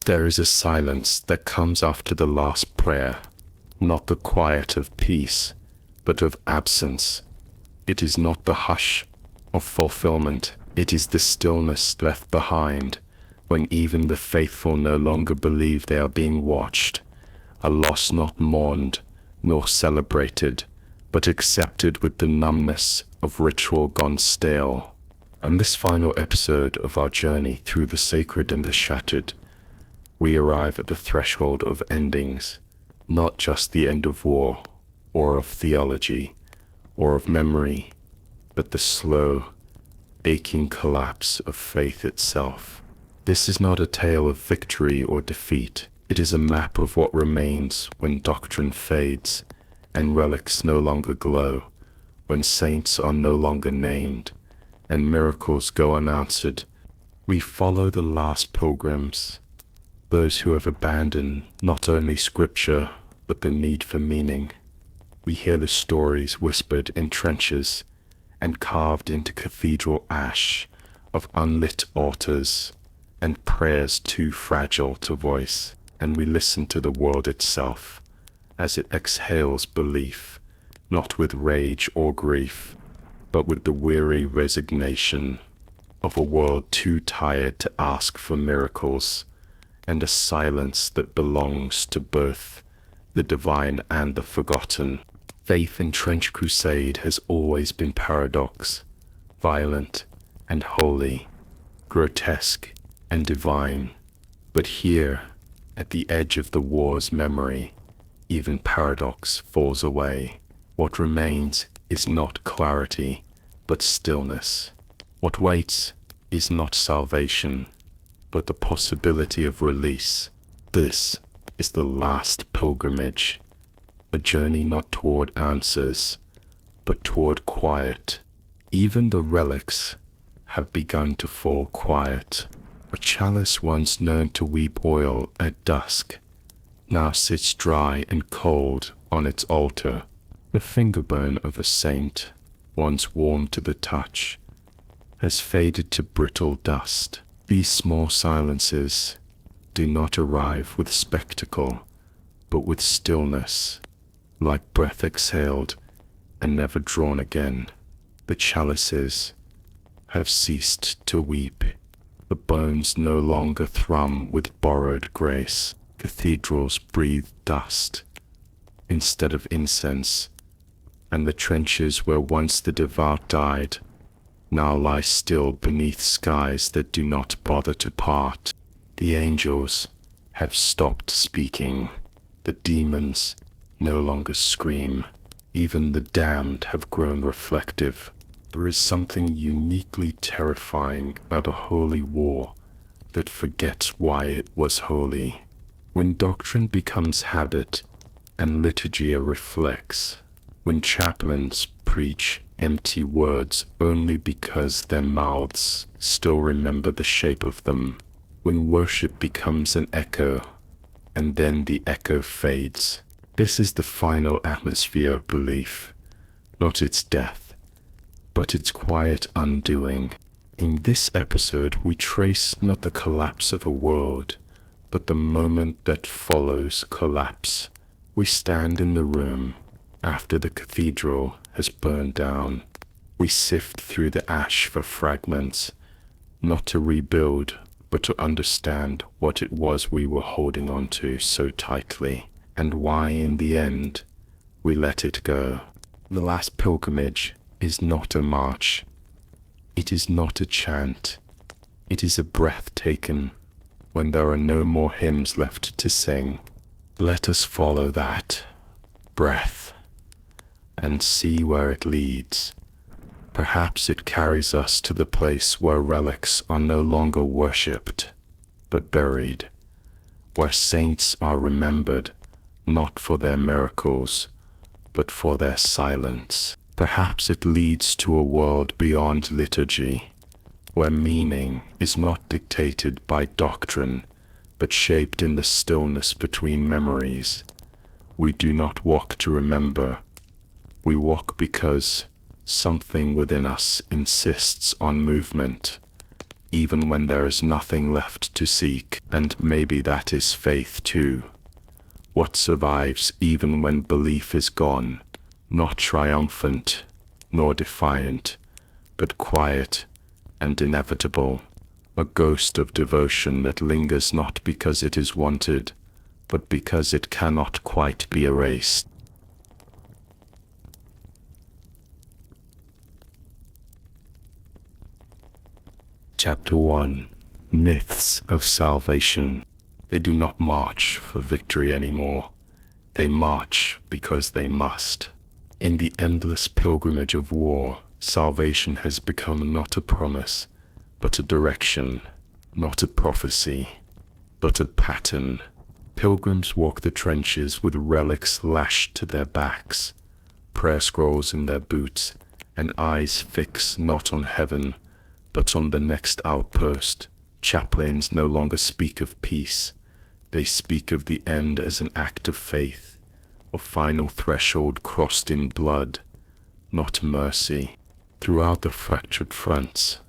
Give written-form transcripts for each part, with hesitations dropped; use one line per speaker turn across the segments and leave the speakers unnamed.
There is a silence that comes after the last prayer, not the quiet of peace, but of absence. It is not the hush of fulfillment, it is the stillness left behind, when even the faithful no longer believe they are being watched, a loss not mourned nor celebrated, but accepted with the numbness of ritual gone stale. On this final episode of our journey through the sacred and the shattered, we arrive at the threshold of endings, not just the end of war, or of theology, or of memory, but the slow, aching collapse of faith itself. This is not a tale of victory or defeat. It is a map of what remains when doctrine fades, and relics no longer glow, when saints are no longer named, and miracles go unanswered. We follow the last pilgrims, those who have abandoned not only scripture, but the need for meaning. We hear the stories whispered in trenches and carved into cathedral ash of unlit altars and prayers too fragile to voice, and we listen to the world itself as it exhales belief, not with rage or grief, but with the weary resignation of a world too tired to ask for miracles, and a silence that belongs to both the divine and the forgotten. Faith in Trench Crusade has always been paradox, violent and holy, grotesque and divine. But here, at the edge of the war's memory, even paradox falls away. What remains is not clarity, but stillness. What waits is not salvation, but the possibility of release. This is the last pilgrimage, a journey not toward answers, but toward quiet. Even the relics have begun to fall quiet. A chalice once known to weep oil at dusk now sits dry and cold on its altar. The fingerbone of a saint, once warm to the touch, has faded to brittle dust. These small silences do not arrive with spectacle, but with stillness, like breath exhaled and never drawn again. The chalices have ceased to weep. The bones no longer thrum with borrowed grace. Cathedrals breathe dust instead of incense, and the trenches where once the devout died now lie still beneath skies that do not bother to part. The angels have stopped speaking. The demons no longer scream. Even the damned have grown reflective. There is something uniquely terrifying about a holy war that forgets why it was holy. When doctrine becomes habit and liturgy a reflex, when chaplains preach empty words only because their mouths still remember the shape of them, when worship becomes an echo and then the echo fades. This is the final atmosphere of belief, not its death, but its quiet undoing. In this episode, we trace not the collapse of a world, but the moment that follows collapse. We stand in the room after the cathedral has burned down. We sift through the ash for fragments, not to rebuild, but to understand what it was we were holding on to so tightly, and why in the end we let it go. The last pilgrimage is not a march. It is not a chant. It is a breath taken when there are no more hymns left to sing. Let us follow that breath and see where it leads. Perhaps it carries us to the place where relics are no longer worshipped, but buried, where saints are remembered not for their miracles, but for their silence. Perhaps it leads to a world beyond liturgy, where meaning is not dictated by doctrine, but shaped in the stillness between memories. We do not walk to remember. We walk because something within us insists on movement. even when there is nothing left to seek, and maybe that is faith too. What survives even when belief is gone, not triumphant, nor defiant, but quiet and inevitable, a ghost of devotion that lingers not because it is wanted, but because it cannot quite be erased. Chapter 1. Myths of Salvation. They do not march for victory anymore. They march because they must. In the endless pilgrimage of war, salvation has become not a promise, but a direction, not a prophecy, but a pattern. Pilgrims walk the trenches with relics lashed to their backs, prayer scrolls in their boots, and eyes fixed not on heaven, but on the next outpost. Chaplains no longer speak of peace. They speak of the end as an act of faith, a final threshold crossed in blood, not mercy. Throughout the fractured fronts,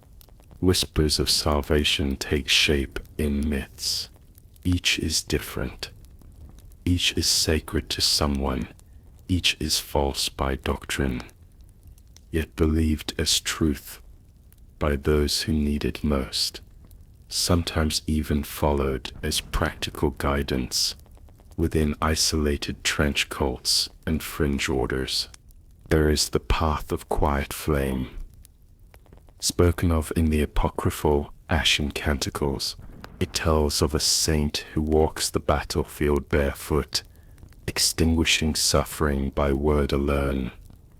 whispers of salvation take shape in myths. Each is different. Each is sacred to someone. Each is false by doctrine, yet believed as truth by those who need it most, sometimes even followed as practical guidance within isolated trench cults and fringe orders. There is the path of quiet flame, spoken of in the apocryphal Ashen Canticles. It tells of a saint who walks the battlefield barefoot, extinguishing suffering by word alone.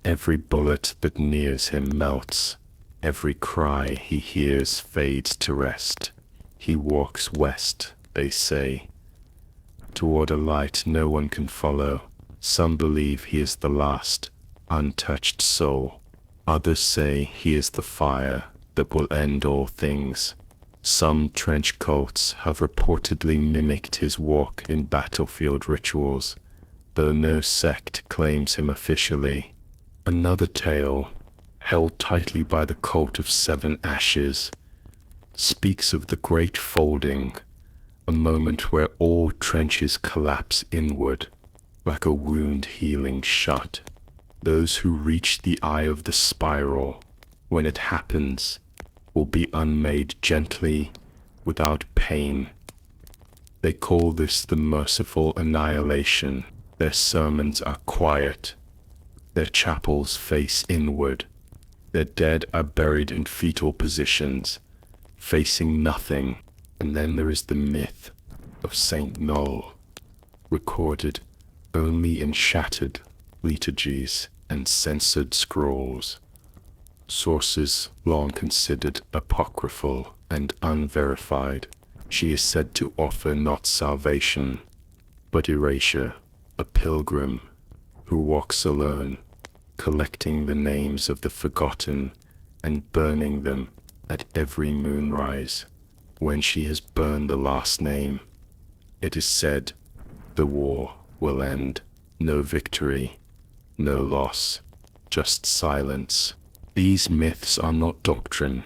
Every bullet that nears him melts. Every cry he hears fades to rest. He walks west, they say, toward a light no one can follow. Some believe he is the last, untouched soul. Others say he is the fire that will end all things. Some trench cults have reportedly mimicked his walk in battlefield rituals, though no sect claims him officially. Another tale, held tightly by the cult of Seven Ashes, speaks of the Great Folding, a moment where all trenches collapse inward, like a wound healing shut. Those who reach the eye of the spiral, when it happens, will be unmade gently, without pain. They call this the merciful annihilation. Their sermons are quiet. Their chapels face inward. Their dead are buried in fetal positions, facing nothing. And then there is the myth of Saint Noel, recorded only in shattered liturgies and censored scrolls. Sources long considered apocryphal and unverified. She is said to offer not salvation, but erasure, a pilgrim who walks alone, collecting the names of the forgotten and burning them at every moonrise. When she has burned the last name, it is said, the war will end. No victory, no loss, just silence. These myths are not doctrine.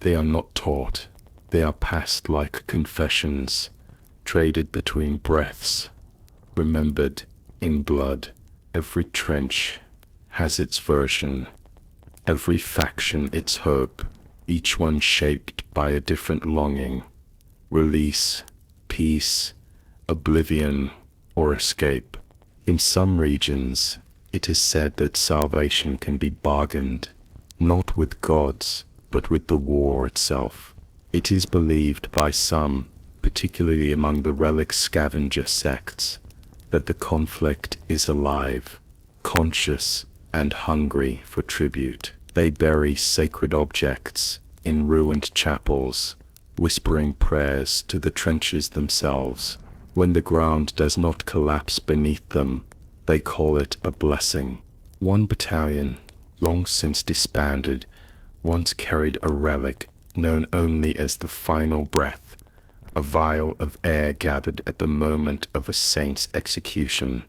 They are not taught. They are passed like confessions, traded between breaths, remembered in blood. Every trench has its version, every faction its hope, each one shaped by a different longing. Release, peace, oblivion, or escape. In some regions, it is said that salvation can be bargained, not with gods, but with the war itself. It is believed by some, particularly among the relic scavenger sects, that the conflict is alive, conscious, and hungry for tribute. They bury sacred objects in ruined chapels, whispering prayers to the trenches themselves. When the ground does not collapse beneath them, they call it a blessing. One battalion, long since disbanded, once carried a relic known only as the final breath, a vial of air gathered at the moment of a saint's execution.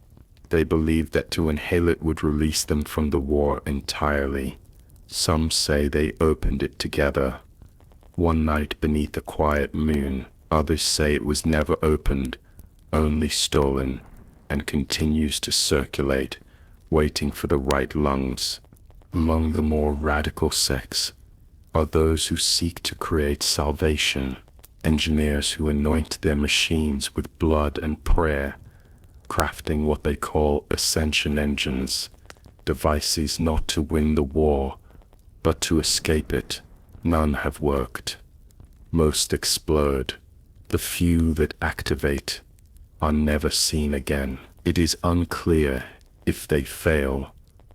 They believed that to inhale it would release them from the war entirely. Some say they opened it together, one night beneath a quiet moon. Others say it was never opened, only stolen, and continues to circulate, waiting for the right lungs. Among the more radical sects are those who seek to create salvation, engineers who anoint their machines with blood and prayer, crafting what they call ascension engines, devices not to win the war, but to escape it. None have worked. Most explode. The few that activate are never seen again. It is unclear if they fail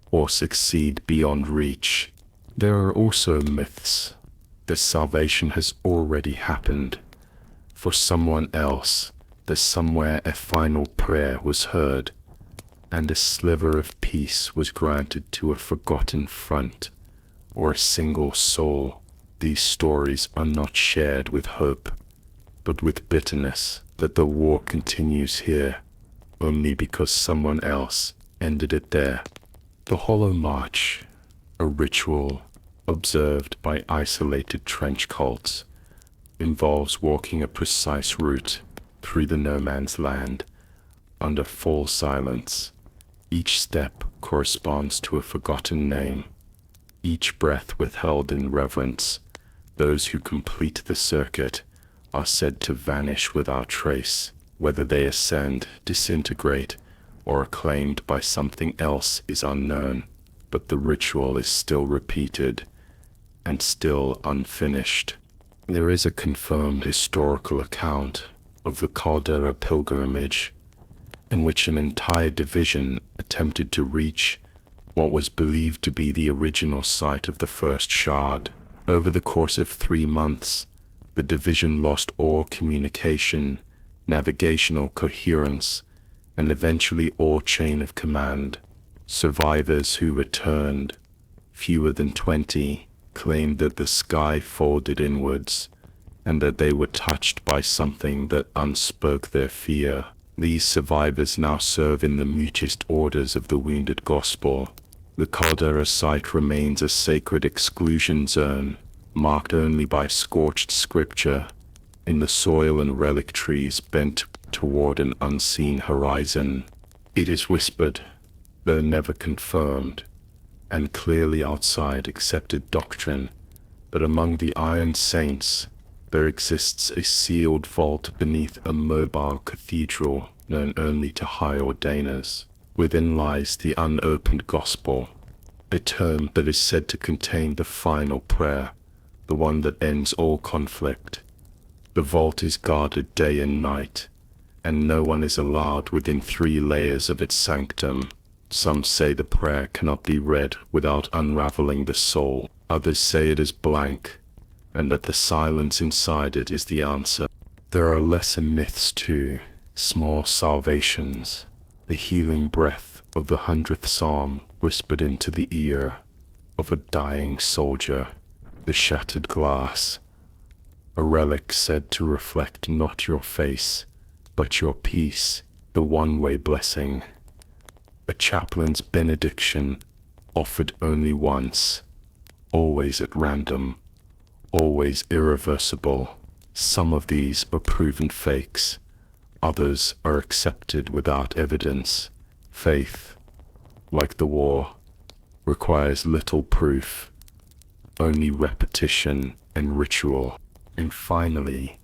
or succeed beyond reach. There are also myths that salvation has already happened. For someone else, that somewhere a final prayer was heard, and a sliver of peace was granted to a forgotten front or a single soul. These stories are not shared with hope, but with bitterness that the war continues here, only because someone else ended it there. The Hollow March, a ritual observed by isolated trench cults, involves walking a precise route through the no man's land under full silence. Each step corresponds to a forgotten name, each breath withheld in reverence. Those who complete the circuit are said to vanish without trace. Whether they ascend, disintegrate, or are claimed by something else is unknown, but the ritual is still repeated and still unfinished. There is a confirmed historical account of the Caldera pilgrimage, in which an entire division attempted to reach what was believed to be the original site of the first shard. Over the course of 3 months, the division lost all communication, navigational coherence, and eventually all chain of command. Survivors who returned, fewer than 20, claimed that the sky folded inwards, and that they were touched by something that unspoke their fear. These survivors now serve in the mutist orders of the Wounded Gospel. The Caldera site remains a sacred exclusion zone, marked only by scorched scripture in the soil and relic trees bent toward an unseen horizon. It is whispered, though never confirmed, and clearly outside accepted doctrine, that among the Iron Saints there exists a sealed vault beneath a mobile cathedral known only to high ordainers. Within lies the unopened gospel, a tome that is said to contain the final prayer, the one that ends all conflict. The vault is guarded day and night, and no one is allowed within 3 layers of its sanctum. Some say the prayer cannot be read without unraveling the soul. Others say it is blank, and that the silence inside it is the answer. There are lesser myths too, small salvations, the healing breath of the 100th Psalm whispered into the ear of a dying soldier, the shattered glass, a relic said to reflect not your face, but your peace, the one-way blessing, a chaplain's benediction offered only once, always at random, always irreversible. Some of these are proven fakes, others are accepted without evidence. Faith, like the war, requires little proof, only repetition and ritual. And finally,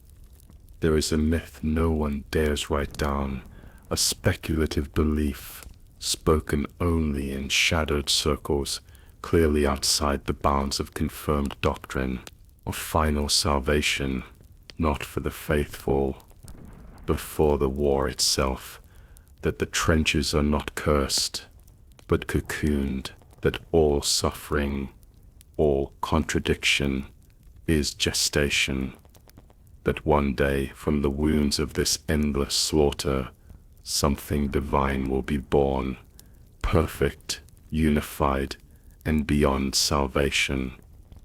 there is a myth no one dares write down, a speculative belief spoken only in shadowed circles, clearly outside the bounds of confirmed doctrine, of final salvation, not for the faithful, but for the war itself, that the trenches are not cursed, but cocooned, that all suffering, all contradiction is gestation, that one day from the wounds of this endless slaughter, something divine will be born, perfect, unified, and beyond salvation.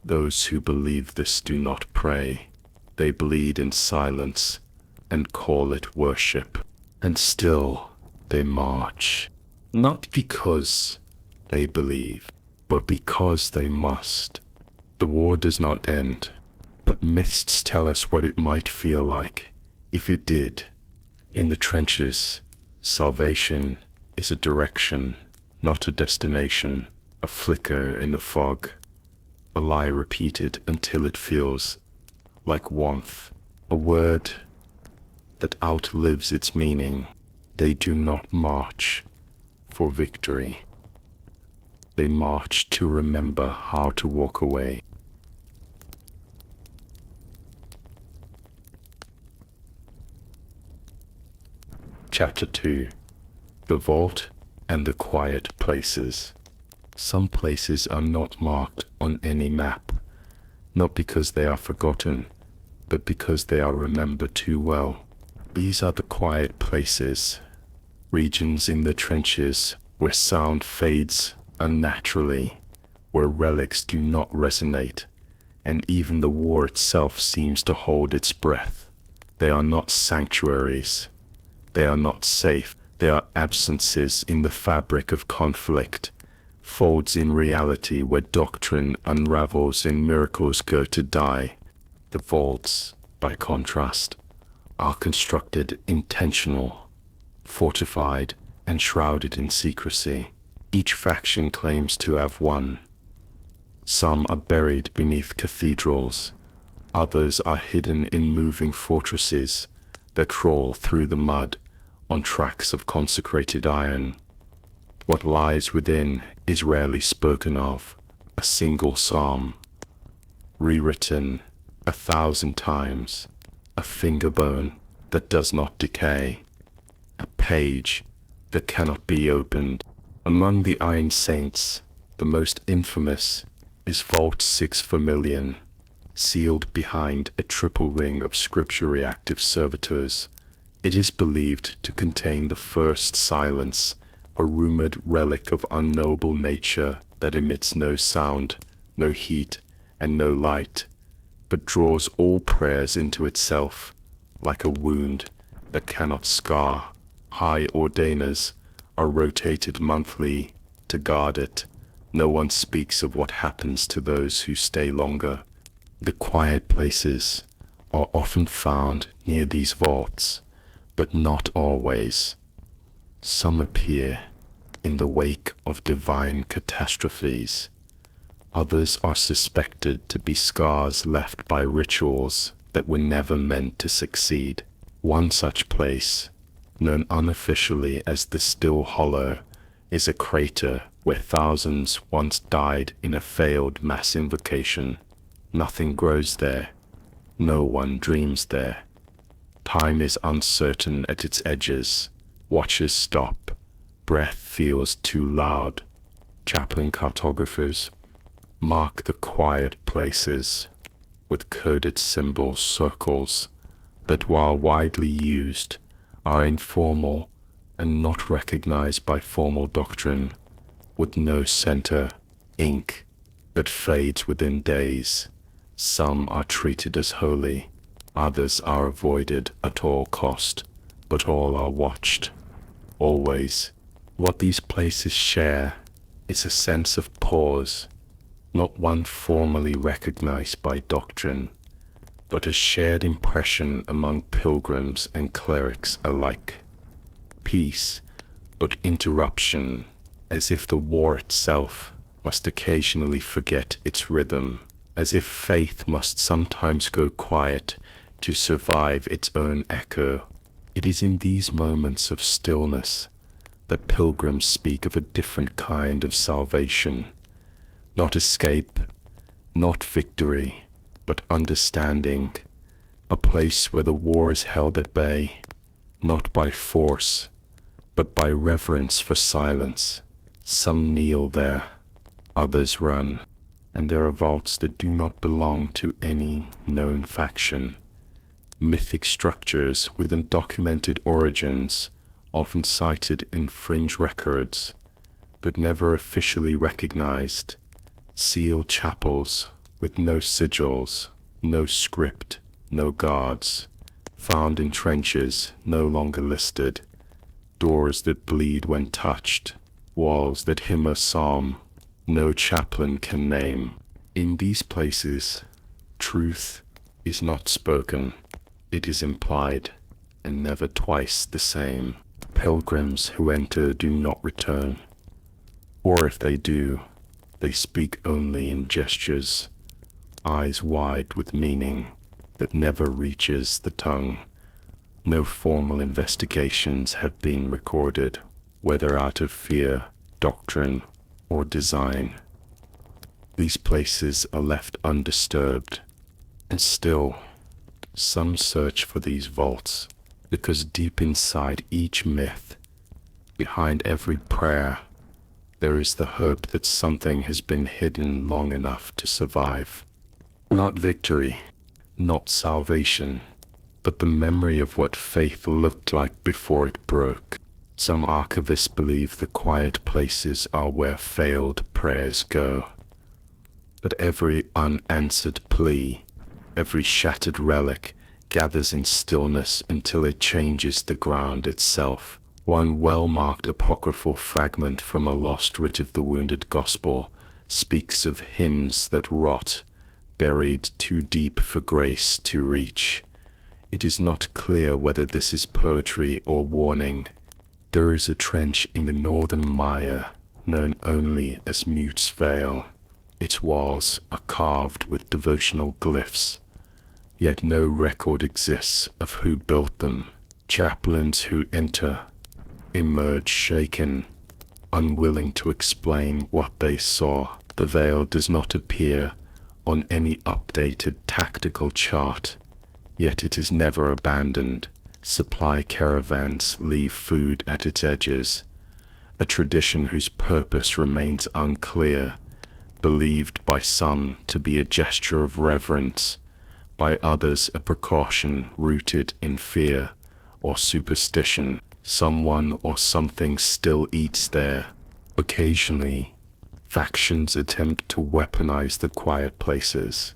Those who believe this do not pray, they bleed in silence and call it worship, and still they march, not because they believe, but because they must. The war does not end, but myths tell us what it might feel like if it did. In the trenches, salvation is a direction, not a destination, a flicker in the fog, a lie repeated until it feels like warmth, a word that outlives its meaning. They do not march for victory. They march to remember how to walk away. Chapter 2. The Vault and the Quiet Places. Some places are not marked on any map, not because they are forgotten, but because they are remembered too well. These are the quiet places, regions in the trenches where sound fades unnaturally, where relics do not resonate, and even the war itself seems to hold its breath. They are not sanctuaries. They are not safe. They are absences in the fabric of conflict, folds in reality where doctrine unravels and miracles go to die. The vaults, by contrast, are constructed intentional, fortified, and shrouded in secrecy. Each faction claims to have one. Some are buried beneath cathedrals. Others are hidden in moving fortresses that crawl through the mud on tracks of consecrated iron. What lies within is rarely spoken of. A single psalm, rewritten 1,000 times, a finger bone that does not decay, a page that cannot be opened. Among the Iron Saints, the most infamous is Vault 6 Vermilion, sealed behind a triple ring of scripture-reactive servitors. It is believed to contain the first silence, a rumored relic of unknowable nature that emits no sound, no heat, and no light, but draws all prayers into itself, like a wound that cannot scar. High ordainers are rotated monthly to guard it. No one speaks of what happens to those who stay longer. The quiet places are often found near these vaults, but not always. Some appear in the wake of divine catastrophes. Others are suspected to be scars left by rituals that were never meant to succeed. One such place, known unofficially as the Still Hollow, is a crater where thousands once died in a failed mass invocation. Nothing grows there. No one dreams there. Time is uncertain at its edges. Watches stop. Breath feels too loud. Chaplain cartographers mark the quiet places with coded symbol circles that, while widely used, are informal and not recognized by formal doctrine, with no center, ink that fades within days. Some are treated as holy, others are avoided at all cost, but all are watched, always. What these places share is a sense of pause, not one formally recognized by doctrine, but a shared impression among pilgrims and clerics alike. Peace, but interruption, as if the war itself must occasionally forget its rhythm, as if faith must sometimes go quiet to survive its own echo. It is in these moments of stillness that pilgrims speak of a different kind of salvation. Not escape, not victory, but understanding. A place where the war is held at bay, not by force, but by reverence for silence. Some kneel there, others run, and there are vaults that do not belong to any known faction. Mythic structures with undocumented origins, often cited in fringe records, but never officially recognized. Sealed chapels with no sigils, no script, no guards, found in trenches no longer listed. Doors that bleed when touched, walls that hymn a psalm no chaplain can name. In these places, truth is not spoken, it is implied, and never twice the same. Pilgrims who enter do not return, or if they do, they speak only in gestures, eyes wide with meaning that never reaches the tongue. No formal investigations have been recorded, whether out of fear, doctrine, or design. These places are left undisturbed, and still, some search for these vaults, because deep inside each myth, behind every prayer, there is the hope that something has been hidden long enough to survive. Not victory, not salvation, but the memory of what faith looked like before it broke. Some archivists believe the quiet places are where failed prayers go. But every unanswered plea, every shattered relic, gathers in stillness until it changes the ground itself. One well-marked apocryphal fragment from a lost writ of the wounded gospel speaks of hymns that rot, buried too deep for grace to reach. It is not clear whether this is poetry or warning. There is a trench in the northern mire, known only as Mute's Vale. Its walls are carved with devotional glyphs, yet no record exists of who built them. Chaplains who enter emerge shaken, unwilling to explain what they saw. The veil does not appear on any updated tactical chart, yet it is never abandoned. Supply caravans leave food at its edges, a tradition whose purpose remains unclear, believed by some to be a gesture of reverence, by others a precaution rooted in fear or superstition. Someone or something still eats there. Occasionally, factions attempt to weaponize the quiet places.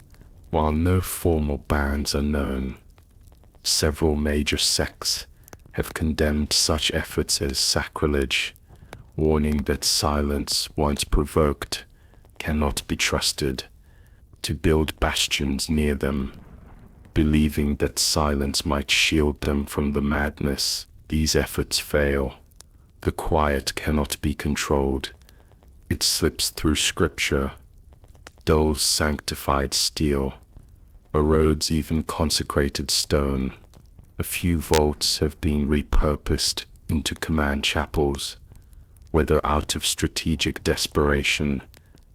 While no formal bans are known, several major sects have condemned such efforts as sacrilege, warning that silence, once provoked, cannot be trusted. To build bastions near them, believing that silence might shield them from the madness. These efforts fail. The quiet cannot be controlled. It slips through scripture, dulls sanctified steel, erodes even consecrated stone. A few vaults have been repurposed into command chapels, whether out of strategic desperation,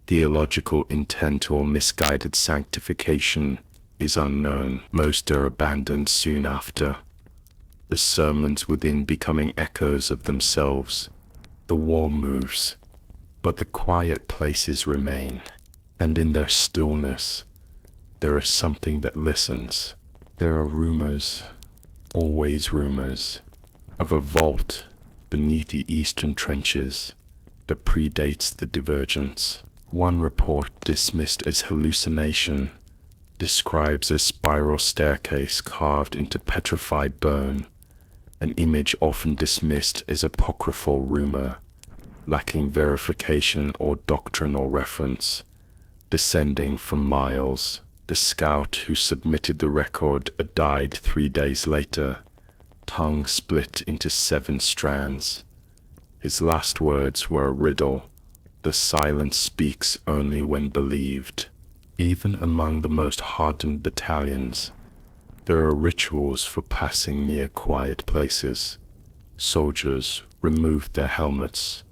theological intent, or misguided sanctification is unknown. Most are abandoned soon after, the sermons within becoming echoes of themselves. The war moves, but the quiet places remain, and in their stillness, there is something that listens. There are rumors, always rumors, of a vault beneath the eastern trenches that predates the divergence. One report, dismissed as hallucination, describes a spiral staircase carved into petrified bone, an image often dismissed as apocryphal rumor, lacking verification or doctrinal reference. Descending from miles, the scout who submitted the record died 3 days later, tongue split into 7 strands. His last words were a riddle. The silence speaks only when believed. Even among the most hardened battalions, there are rituals for passing near quiet places. Soldiers remove their helmets.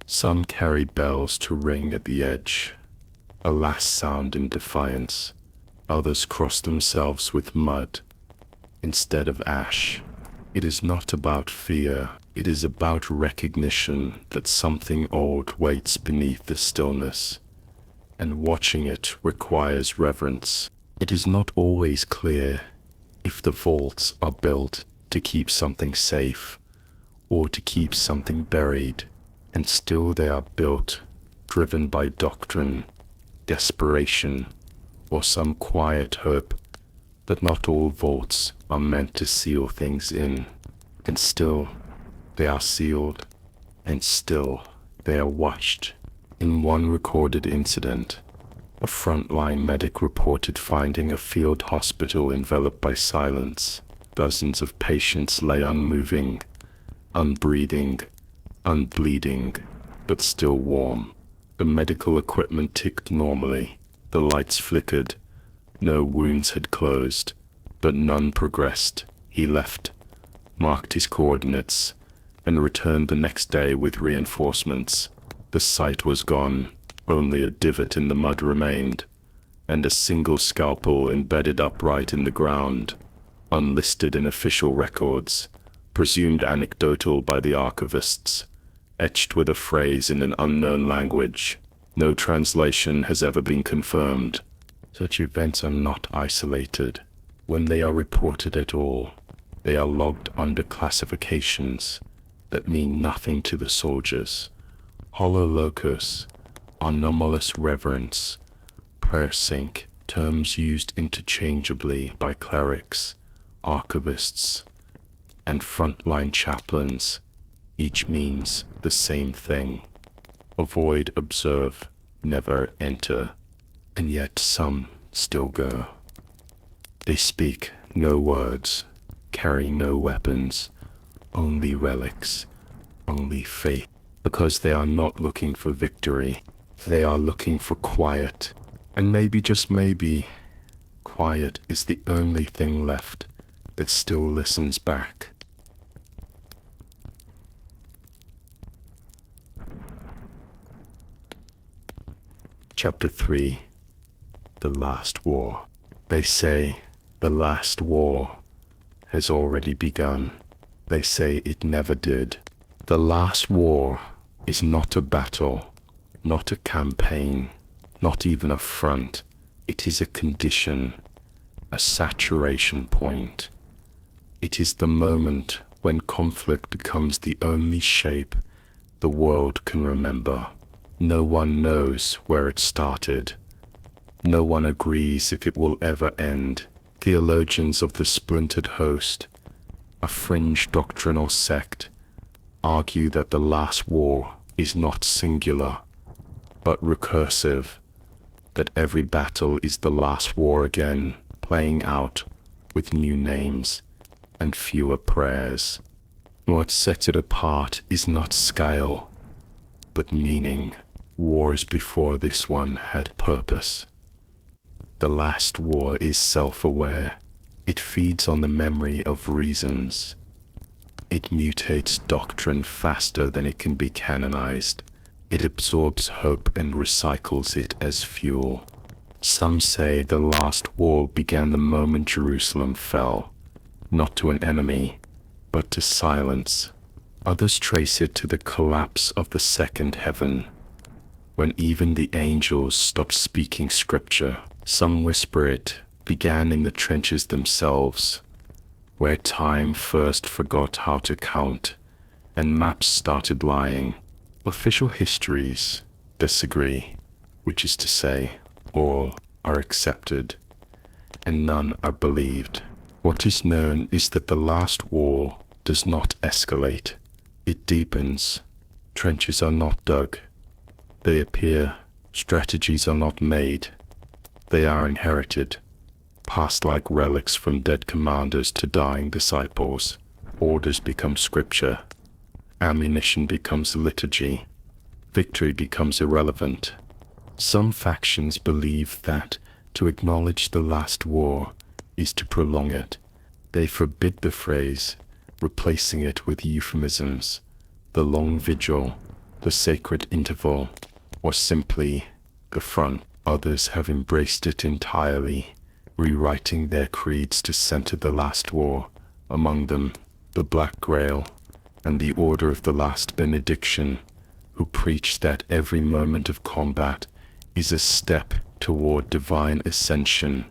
Some carry bells to ring at the edge, a last sound in defiance. Others cross themselves with mud instead of ash. It is not about fear, it is about recognition that something old waits beneath the stillness, and watching it requires reverence. It is not always clear if the vaults are built to keep something safe or to keep something buried, and still they are built, driven by doctrine, desperation, or some quiet hope that not all vaults are meant to seal things in, and still they are sealed, and still they are watched. In one recorded incident, A frontline medic reported finding a field hospital enveloped by silence. Dozens of patients lay unmoving, unbreathing, unbleeding, but still warm. The medical equipment ticked normally. The lights flickered. No wounds had closed, but none progressed. He left, marked his coordinates, and returned the next day with reinforcements. The site was gone. Only a divot in the mud remained, and a single scalpel embedded upright in the ground, unlisted in official records, presumed anecdotal by the archivists, etched with a phrase in an unknown language. No translation has ever been confirmed. Such events are not isolated. When they are reported at all, they are logged under classifications that mean nothing to the soldiers. Hololocus, anomalous reverence, prayer sync, terms used interchangeably by clerics, archivists, and frontline chaplains, each means the same thing. Avoid, observe, never enter, and yet some still go. They speak no words, carry no weapons, only relics, only faith, because they are not looking for victory. They are looking for quiet, and maybe, just maybe, quiet is the only thing left that still listens back. Chapter 3. The Last War. They say the last war has already begun. They say it never did. The last war is not a battle, not a campaign, not even a front. It is a condition, a saturation point. It is the moment when conflict becomes the only shape the world can remember. No one knows where it started. No one agrees if it will ever end. Theologians of the splintered host, a fringe doctrinal sect, argue that the last war is not singular, but recursive, that every battle is the last war again, playing out with new names and fewer prayers. What sets it apart is not scale, but meaning. Wars before this one had purpose. The last war is self-aware. It feeds on the memory of reasons. It mutates doctrine faster than it can be canonized. It absorbs hope and recycles it as fuel. Some say the last war began the moment Jerusalem fell, not to an enemy, but to silence. Others trace it to the collapse of the second heaven, when even the angels stopped speaking scripture. Some whisper it began in the trenches themselves, where time first forgot how to count, and maps started lying. Official histories disagree, which is to say, all are accepted, and none are believed. What is known is that the last war does not escalate. It deepens. Trenches are not dug. They appear. Strategies are not made. They are inherited, passed like relics from dead commanders to dying disciples. Orders become scripture. Ammunition becomes liturgy. Victory becomes irrelevant. Some factions believe that to acknowledge the last war is to prolong it. They forbid the phrase, replacing it with euphemisms, the long vigil, the sacred interval, or simply the front. Others have embraced it entirely, rewriting their creeds to center the last war, among them the Black Grail and the Order of the Last Benediction, who preach that every moment of combat is a step toward divine ascension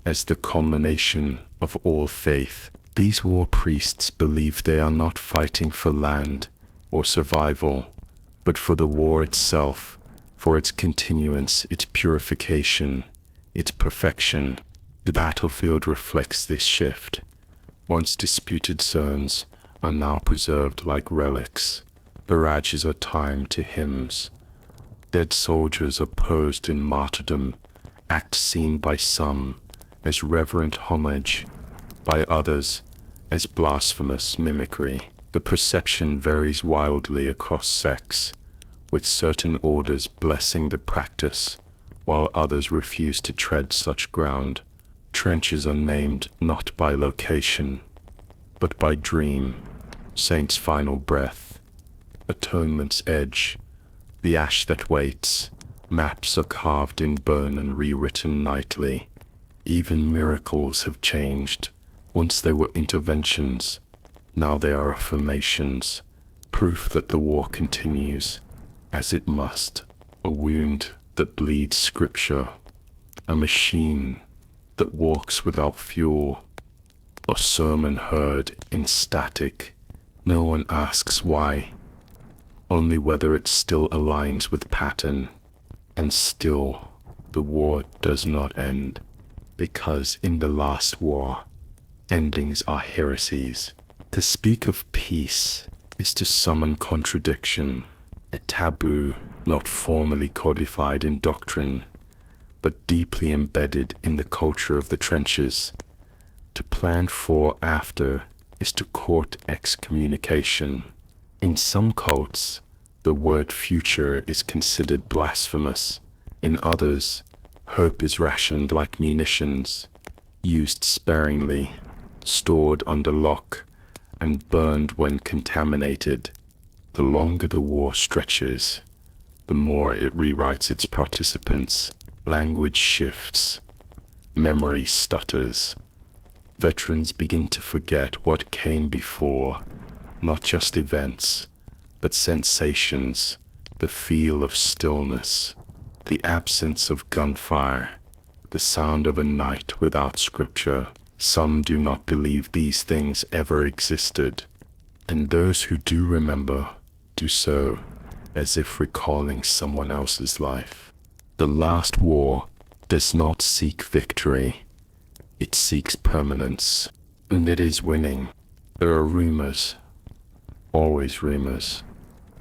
as the culmination of all faith. These war priests believe they are not fighting for land or survival, but for the war itself, for its continuance, its purification, its perfection. The battlefield reflects this shift. Once disputed zones are now preserved like relics. Barrages are timed to hymns. Dead soldiers are posed in martyrdom act seen by some as reverent homage, by others as blasphemous mimicry. The perception varies wildly across sects, with certain orders blessing the practice, while others refuse to tread such ground. Trenches are named not by location, but by dream, saint's final breath, atonement's edge, the ash that waits. Maps are carved in bone and rewritten nightly. Even miracles have changed. Once they were interventions, now they are affirmations, proof that the war continues, as it must. A wound that bleeds scripture, a machine that walks without fuel, a sermon heard in static. No one asks why, only whether it still aligns with pattern. And still, the war does not end, because in the last war, endings are heresies. To speak of peace is to summon contradiction, a taboo not formally codified in doctrine, but deeply embedded in the culture of the trenches. To plan for after is to court excommunication. In some cults, the word future is considered blasphemous. In others, hope is rationed like munitions, used sparingly, stored under lock, and burned when contaminated. The longer the war stretches, the more it rewrites its participants. Language shifts, memory stutters. Veterans begin to forget what came before, not just events, but sensations, the feel of stillness, the absence of gunfire, the sound of a night without scripture. Some do not believe these things ever existed, and those who do remember do so as if recalling someone else's life. The last war does not seek victory, it seeks permanence, and it is winning. There are rumors, always rumors,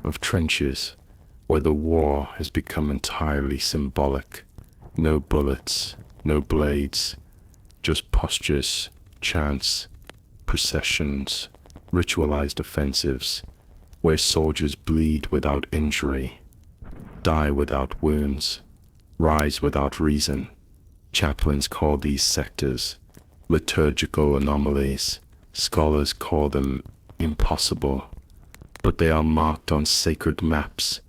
of trenches where the war has become entirely symbolic. No bullets, no blades, just postures, chants, processions, ritualized offensives, where soldiers bleed without injury, die without wounds, rise without reason. Chaplains call these sectors liturgical anomalies. Scholars call them impossible, but they are marked on sacred maps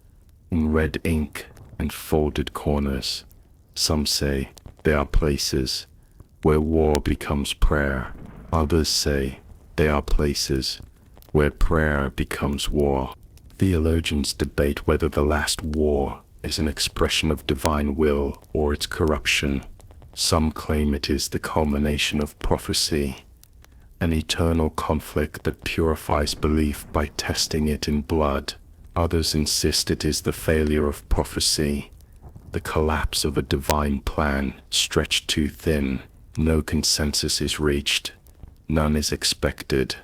in red ink and folded corners. Some say they are places where war becomes prayer. Others say they are places where prayer becomes war. Theologians debate whether the last war is an expression of divine will or its corruption. Some claim it is the culmination of prophecy, an eternal conflict that purifies belief by testing it in blood. Others insist it is the failure of prophecy, the collapse of a divine plan stretched too thin. No consensus is reached, none is expected.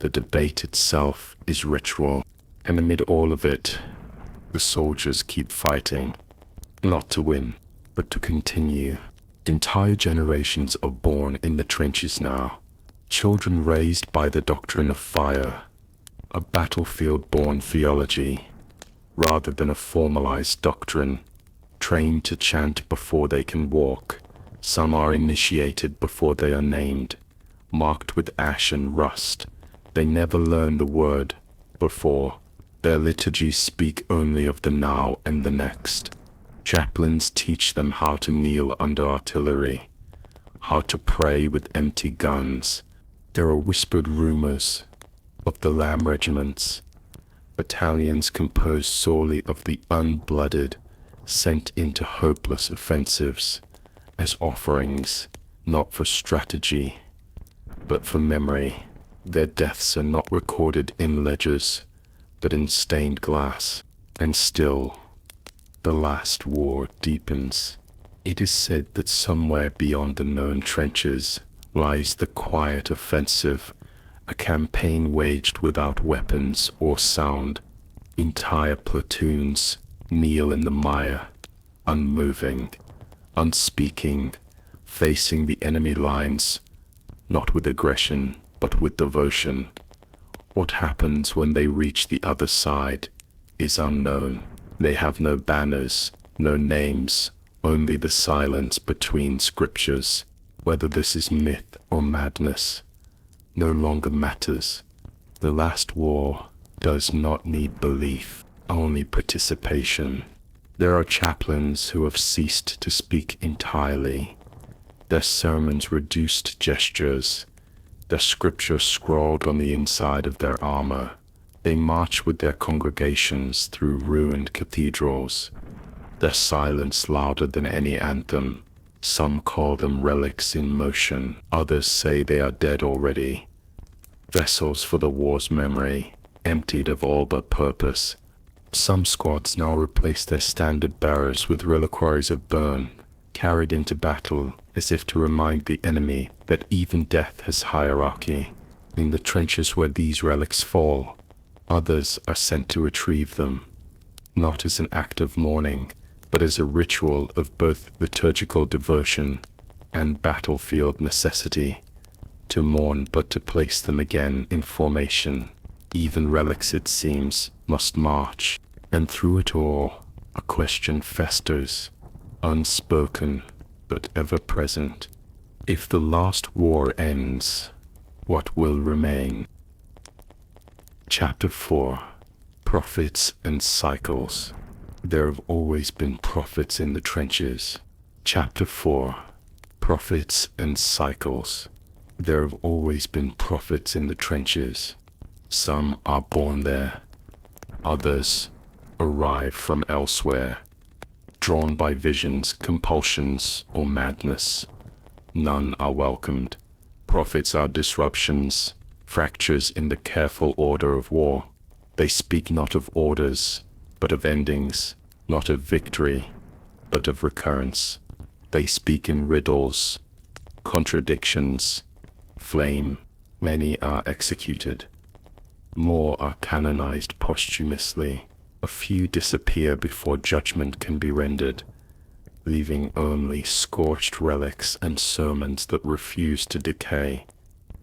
The debate itself is ritual, and amid all of it, the soldiers keep fighting, not to win, but to continue. Entire generations are born in the trenches now, children raised by the doctrine of fire, a battlefield-born theology, rather than a formalized doctrine, trained to chant before they can walk. Some are initiated before they are named, marked with ash and rust. They never learn the word before. Their liturgies speak only of the now and the next. Chaplains teach them how to kneel under artillery, how to pray with empty guns. There are whispered rumors of the lamb regiments, battalions composed solely of the unblooded, sent into hopeless offensives as offerings, not for strategy, but for memory. Their deaths are not recorded in ledgers, but in stained glass. And still, the last war deepens. It is said that somewhere beyond the known trenches lies the quiet offensive, a campaign waged without weapons or sound. Entire platoons kneel in the mire, unmoving, unspeaking, facing the enemy lines, not with aggression, but with devotion. What happens when they reach the other side is unknown. They have no banners, no names, only the silence between scriptures. Whether this is myth or madness no longer matters. The last war does not need belief, only participation. There are chaplains who have ceased to speak entirely, their sermons reduced to gestures, their scripture scrawled on the inside of their armor. They march with their congregations through ruined cathedrals, their silence louder than any anthem. Some call them relics in motion, others say they are dead already. Vessels for the war's memory, emptied of all but purpose. Some squads now replace their standard bearers with reliquaries of bone, carried into battle as if to remind the enemy that even death has hierarchy. In the trenches where these relics fall, others are sent to retrieve them, not as an act of mourning, but as a ritual of both liturgical devotion and battlefield necessity. To mourn but to place them again in formation. Even relics, it seems, must march, and through it all, a question festers, unspoken but ever present. If the last war ends, what will remain? Chapter 4. Prophets and Cycles. There have always been prophets in the trenches. Chapter 4. Prophets and Cycles. There have always been prophets in the trenches. Some are born there. Others arrive from elsewhere, drawn by visions, compulsions, or madness. None are welcomed. Prophets are disruptions, fractures in the careful order of war. They speak not of orders, but of endings, not of victory, but of recurrence. They speak in riddles, contradictions, flame. Many are executed. More are canonized posthumously. A few disappear before judgment can be rendered, leaving only scorched relics and sermons that refuse to decay.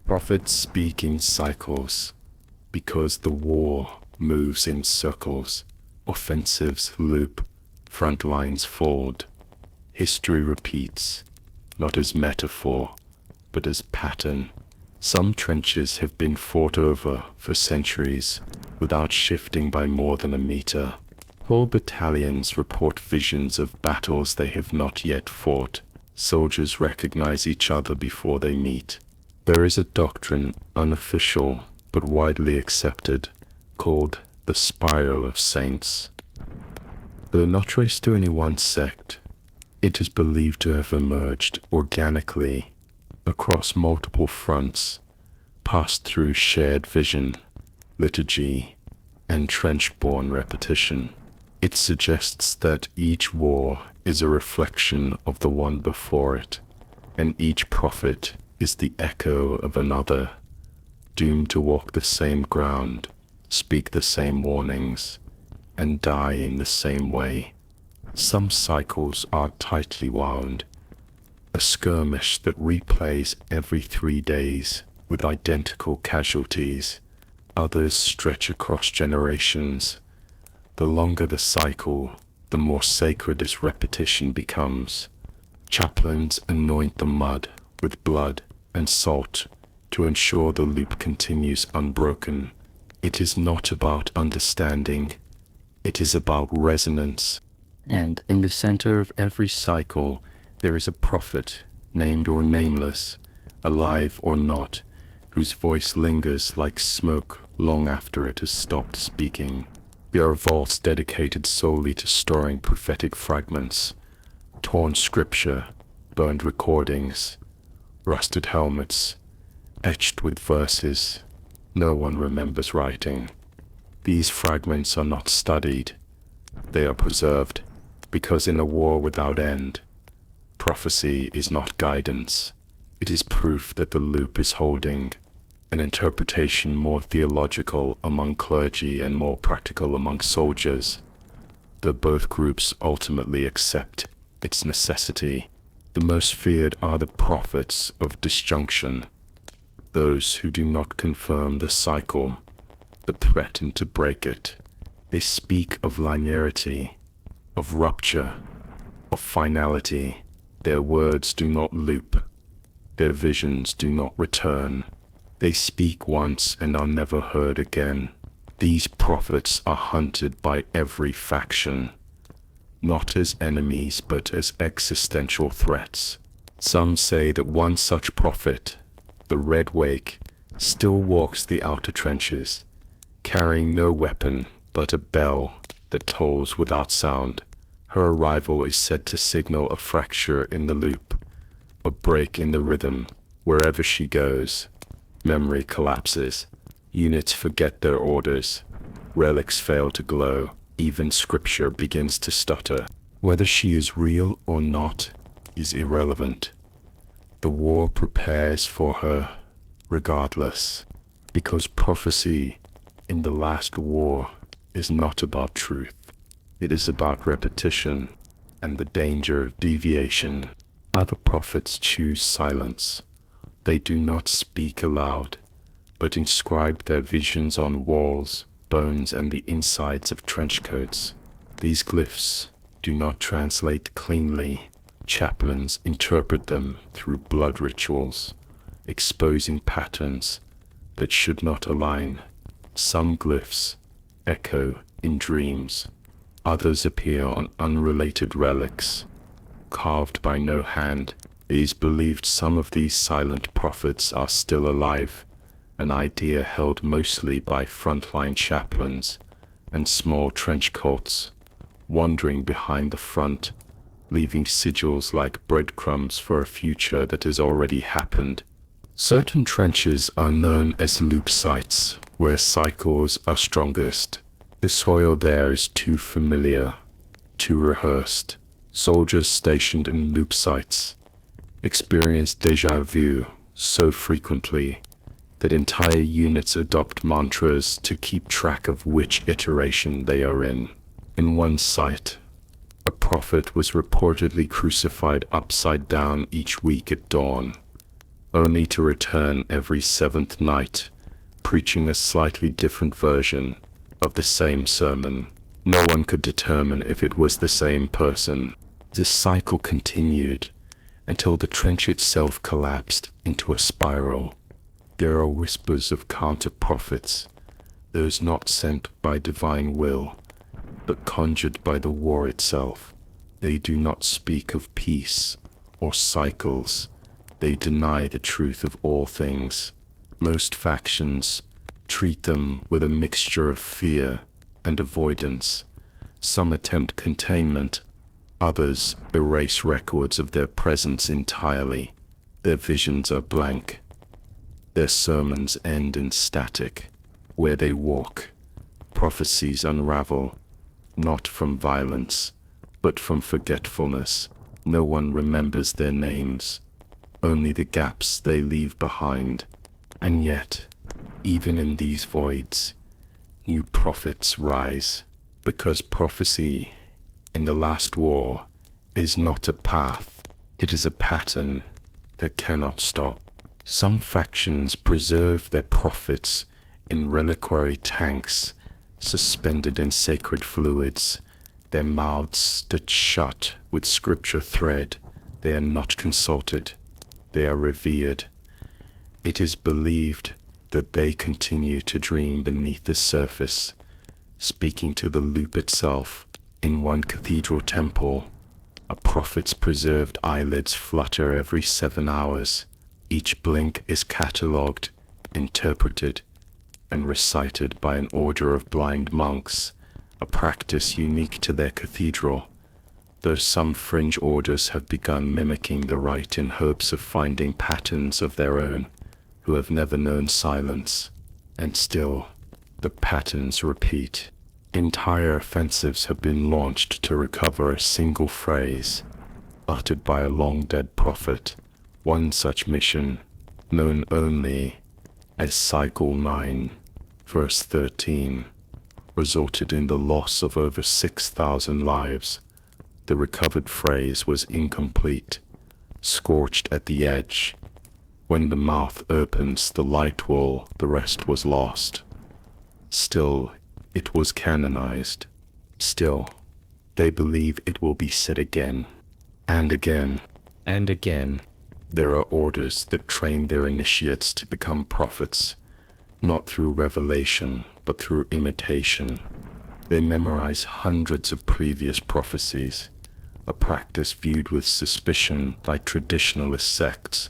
Prophets speak in cycles, because the war moves in circles. Offensives loop, front lines fold. History repeats, not as metaphor, but as pattern. Some trenches have been fought over for centuries without shifting by more than a meter. Whole battalions report visions of battles they have not yet fought. Soldiers recognize each other before they meet. There is a doctrine, unofficial but widely accepted, called the Spiral of Saints. Though not traced to any one sect, it is believed to have emerged organically across multiple fronts, passed through shared vision, liturgy, and trench-borne repetition. It suggests that each war is a reflection of the one before it, and each prophet is the echo of another, doomed to walk the same ground, speak the same warnings, and die in the same way. Some cycles are tightly wound, a skirmish that replays every 3 days with identical casualties. Others stretch across generations. The longer the cycle, the more sacred its repetition becomes. Chaplains anoint the mud with blood and salt to ensure the loop continues unbroken. It is not about understanding, it is about resonance. And in the center of every cycle, there is a prophet, named or nameless, alive or not, whose voice lingers like smoke long after it has stopped speaking. There are vaults dedicated solely to storing prophetic fragments, torn scripture, burned recordings, rusted helmets, etched with verses no one remembers writing. These fragments are not studied, they are preserved, because in a war without end, prophecy is not guidance, it is proof that the loop is holding, an interpretation more theological among clergy and more practical among soldiers, though both groups ultimately accept its necessity. The most feared are the prophets of disjunction, those who do not confirm the cycle, but threaten to break it. They speak of linearity, of rupture, of finality. Their words do not loop. Their visions do not return. They speak once and are never heard again. These prophets are hunted by every faction, not as enemies but as existential threats. Some say that one such prophet, the Red Wake, still walks the outer trenches, carrying no weapon but a bell that tolls without sound. Her arrival is said to signal a fracture in the loop, a break in the rhythm. Wherever she goes, memory collapses. Units forget their orders. Relics fail to glow. Even scripture begins to stutter. Whether she is real or not is irrelevant. The war prepares for her regardless, because prophecy in the last war is not about truth. It is about repetition and the danger of deviation. Other prophets choose silence. They do not speak aloud, but inscribe their visions on walls, bones, and the insides of trench coats. These glyphs do not translate cleanly. Chaplains interpret them through blood rituals, exposing patterns that should not align. Some glyphs echo in dreams. Others appear on unrelated relics, carved by no hand. It is believed some of these silent prophets are still alive, an idea held mostly by frontline chaplains and small trench coats, wandering behind the front, leaving sigils like breadcrumbs for a future that has already happened. Certain trenches are known as loop sites, where cycles are strongest. The soil there is too familiar, too rehearsed. Soldiers stationed in loop sites experience déjà vu so frequently that entire units adopt mantras to keep track of which iteration they are in. In one site, a prophet was reportedly crucified upside down each week at dawn, only to return every seventh night, preaching a slightly different version of the same sermon. No one could determine if it was the same person. This cycle continued until the trench itself collapsed into a spiral. There are whispers of counter-prophets, those not sent by divine will, but conjured by the war itself. They do not speak of peace or cycles. They deny the truth of all things. Most factions treat them with a mixture of fear and avoidance. Some attempt containment. Others erase records of their presence entirely. Their visions are blank. Their sermons end in static. Where they walk, prophecies unravel, not from violence, but from forgetfulness. No one remembers their names, only the gaps they leave behind. And yet, even in these voids, new prophets rise, because prophecy in the last war is not a path, it is a pattern that cannot stop. Some factions preserve their prophets in reliquary tanks, suspended in sacred fluids, their mouths stitched shut with scripture thread. They are not consulted, they are revered. It is believed that they continue to dream beneath the surface, speaking to the loop itself. In one cathedral temple, a prophet's preserved eyelids flutter every 7 hours. Each blink is catalogued, interpreted, and recited by an order of blind monks, a practice unique to their cathedral, though some fringe orders have begun mimicking the rite in hopes of finding patterns of their own, who have never known silence. And still, the patterns repeat. Entire offensives have been launched to recover a single phrase, uttered by a long-dead prophet. One such mission, known only as Cycle 9, verse 13, resulted in the loss of over 6,000 lives. The recovered phrase was incomplete, scorched at the edge. When the mouth opens the light will, the rest was lost. Still, it was canonized. Still, they believe it will be said again, and again, and again. There are orders that train their initiates to become prophets, not through revelation, but through imitation. They memorize hundreds of previous prophecies, a practice viewed with suspicion by traditionalist sects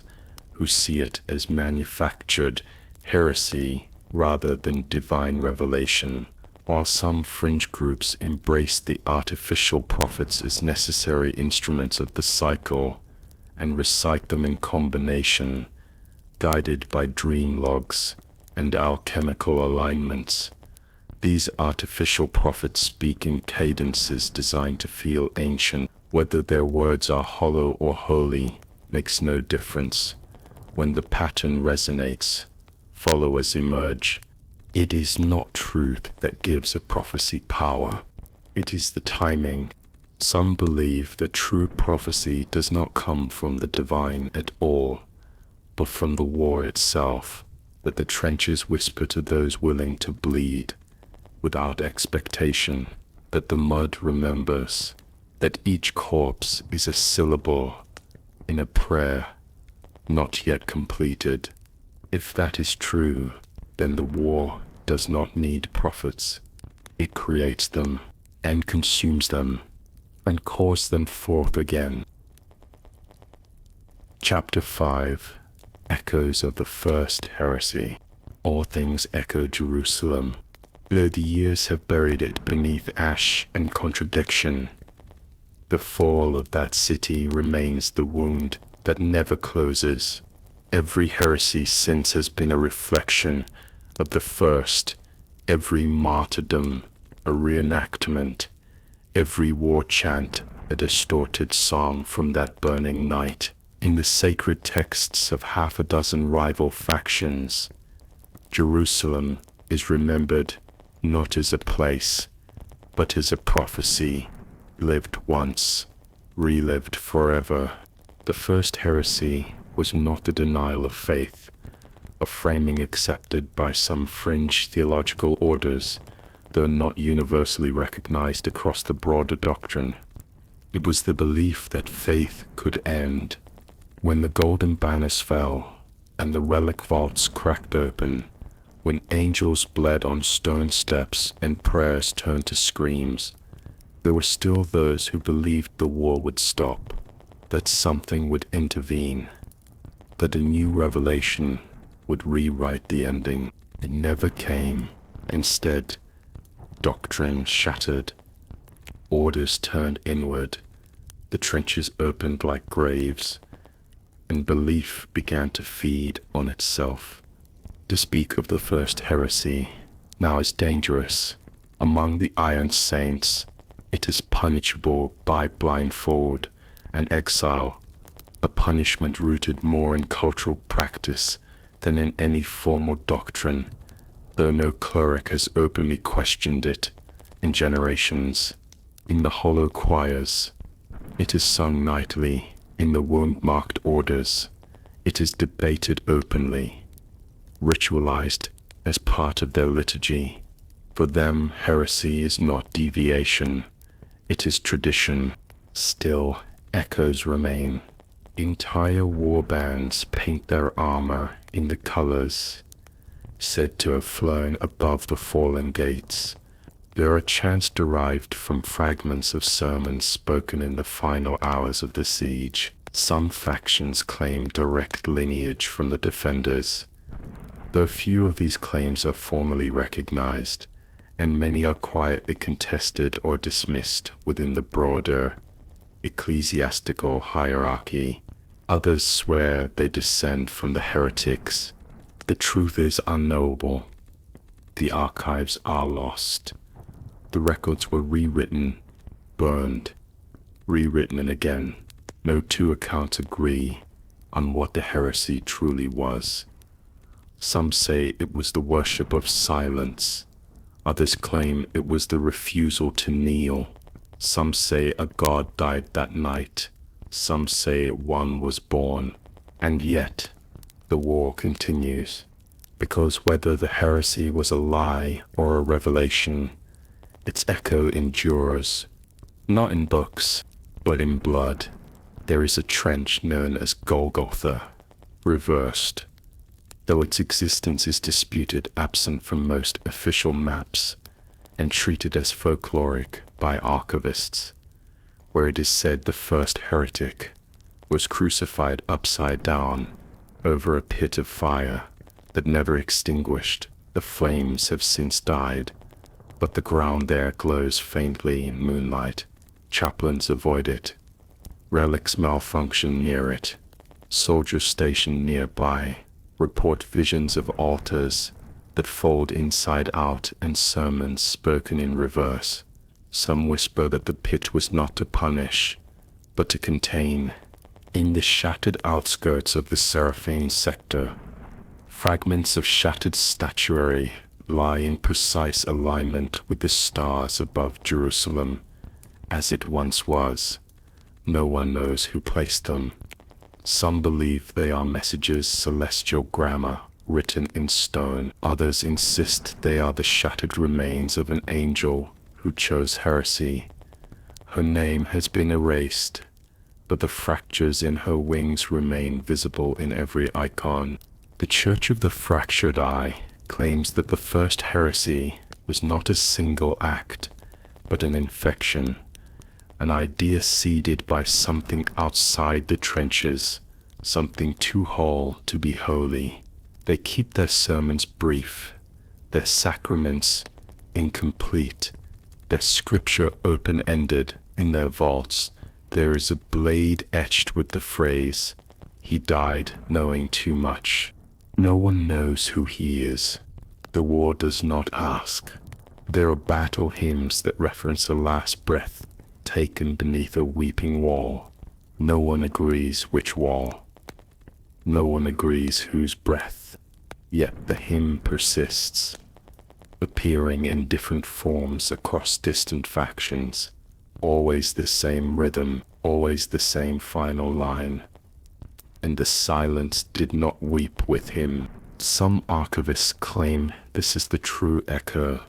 who see it as manufactured heresy rather than divine revelation, while some fringe groups embrace the artificial prophets as necessary instruments of the cycle and recite them in combination, guided by dream logs and alchemical alignments. These artificial prophets speak in cadences designed to feel ancient. Whether their words are hollow or holy makes no difference. When the pattern resonates, followers emerge. It is not truth that gives a prophecy power. It is the timing. Some believe that true prophecy does not come from the divine at all, but from the war itself, that the trenches whisper to those willing to bleed, without expectation, that the mud remembers, that each corpse is a syllable in a prayer not yet completed. If that is true, then the war does not need prophets. It creates them and consumes them and calls them forth again. Chapter 5. Echoes of the First Heresy. All things echo Jerusalem, though the years have buried it beneath ash and contradiction. The fall of that city remains the wound that never closes. Every heresy since has been a reflection of the first, every martyrdom a reenactment, every war chant a distorted song from that burning night. In the sacred texts of half a dozen rival factions, Jerusalem is remembered not as a place, but as a prophecy, lived once, relived forever. The first heresy was not a denial of faith, a framing accepted by some fringe theological orders, though not universally recognized across the broader doctrine. It was the belief that faith could end. When the golden banners fell, and the relic vaults cracked open, when angels bled on stone steps and prayers turned to screams, there were still those who believed the war would stop, that something would intervene, that a new revelation would rewrite the ending. It never came. Instead, doctrine shattered, orders turned inward, the trenches opened like graves, and belief began to feed on itself. To speak of the first heresy now is dangerous. Among the Iron Saints, it is punishable by blindfold and exile, a punishment rooted more in cultural practice than in any formal doctrine, though no cleric has openly questioned it in generations. In the hollow choirs, it is sung nightly. In the wound-marked orders, it is debated openly, ritualized as part of their liturgy. For them, heresy is not deviation, it is tradition. Still, echoes remain. Entire war bands paint their armor in the colors said to have flown above the fallen gates. There are chants derived from fragments of sermons spoken in the final hours of the siege. Some factions claim direct lineage from the defenders, though few of these claims are formally recognized, and many are quietly contested or dismissed within the broader ecclesiastical hierarchy. Others swear they descend from the heretics. The truth is unknowable. The archives are lost. The records were rewritten, burned, rewritten again. No two accounts agree on what the heresy truly was. Some say it was the worship of silence. Others claim it was the refusal to kneel. Some say a god died that night. Some say one was born. And yet, the war continues. Because whether the heresy was a lie or a revelation, its echo endures. Not in books, but in blood. There is a trench known as Golgotha, reversed. Though its existence is disputed, absent from most official maps, and treated as folkloric by archivists, where it is said the first heretic was crucified upside down over a pit of fire that never extinguished. The flames have since died, but the ground there glows faintly in moonlight. Chaplains avoid it. Relics malfunction near it. Soldiers stationed nearby report visions of altars that fold inside out and sermons spoken in reverse. Some whisper that the pit was not to punish, but to contain. In the shattered outskirts of the Seraphim sector, fragments of shattered statuary lie in precise alignment with the stars above Jerusalem, as it once was. No one knows who placed them. Some believe they are messages, celestial grammar, written in stone. Others insist they are the shattered remains of an angel who chose heresy. Her name has been erased, but the fractures in her wings remain visible in every icon. The Church of the Fractured Eye claims that the first heresy was not a single act, but an infection, an idea seeded by something outside the trenches, something too whole to be holy. They keep their sermons brief, their sacraments incomplete, their scripture open-ended. In their vaults there is a blade etched with the phrase, "He died knowing too much." No one knows who he is. The war does not ask. There are battle hymns that reference a last breath taken beneath a weeping wall. No one agrees which wall. No one agrees whose breath. Yet the hymn persists, appearing in different forms across distant factions. Always the same rhythm, always the same final line. And the silence did not weep with him. Some archivists claim this is the true echo,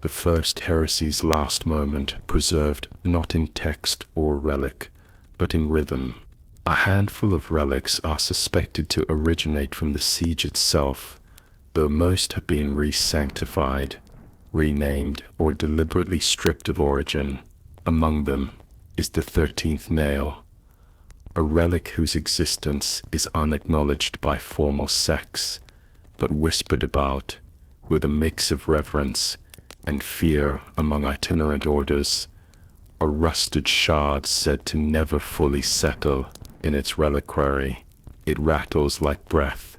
the first heresy's last moment, preserved not in text or relic, but in rhythm. A handful of relics are suspected to originate from the siege itself, though most have been re-sanctified, renamed, or deliberately stripped of origin. Among them is the 13th nail, a relic whose existence is unacknowledged by formal sects, but whispered about with a mix of reverence and fear among itinerant orders. A rusted shard said to never fully settle in its reliquary. It rattles like breath,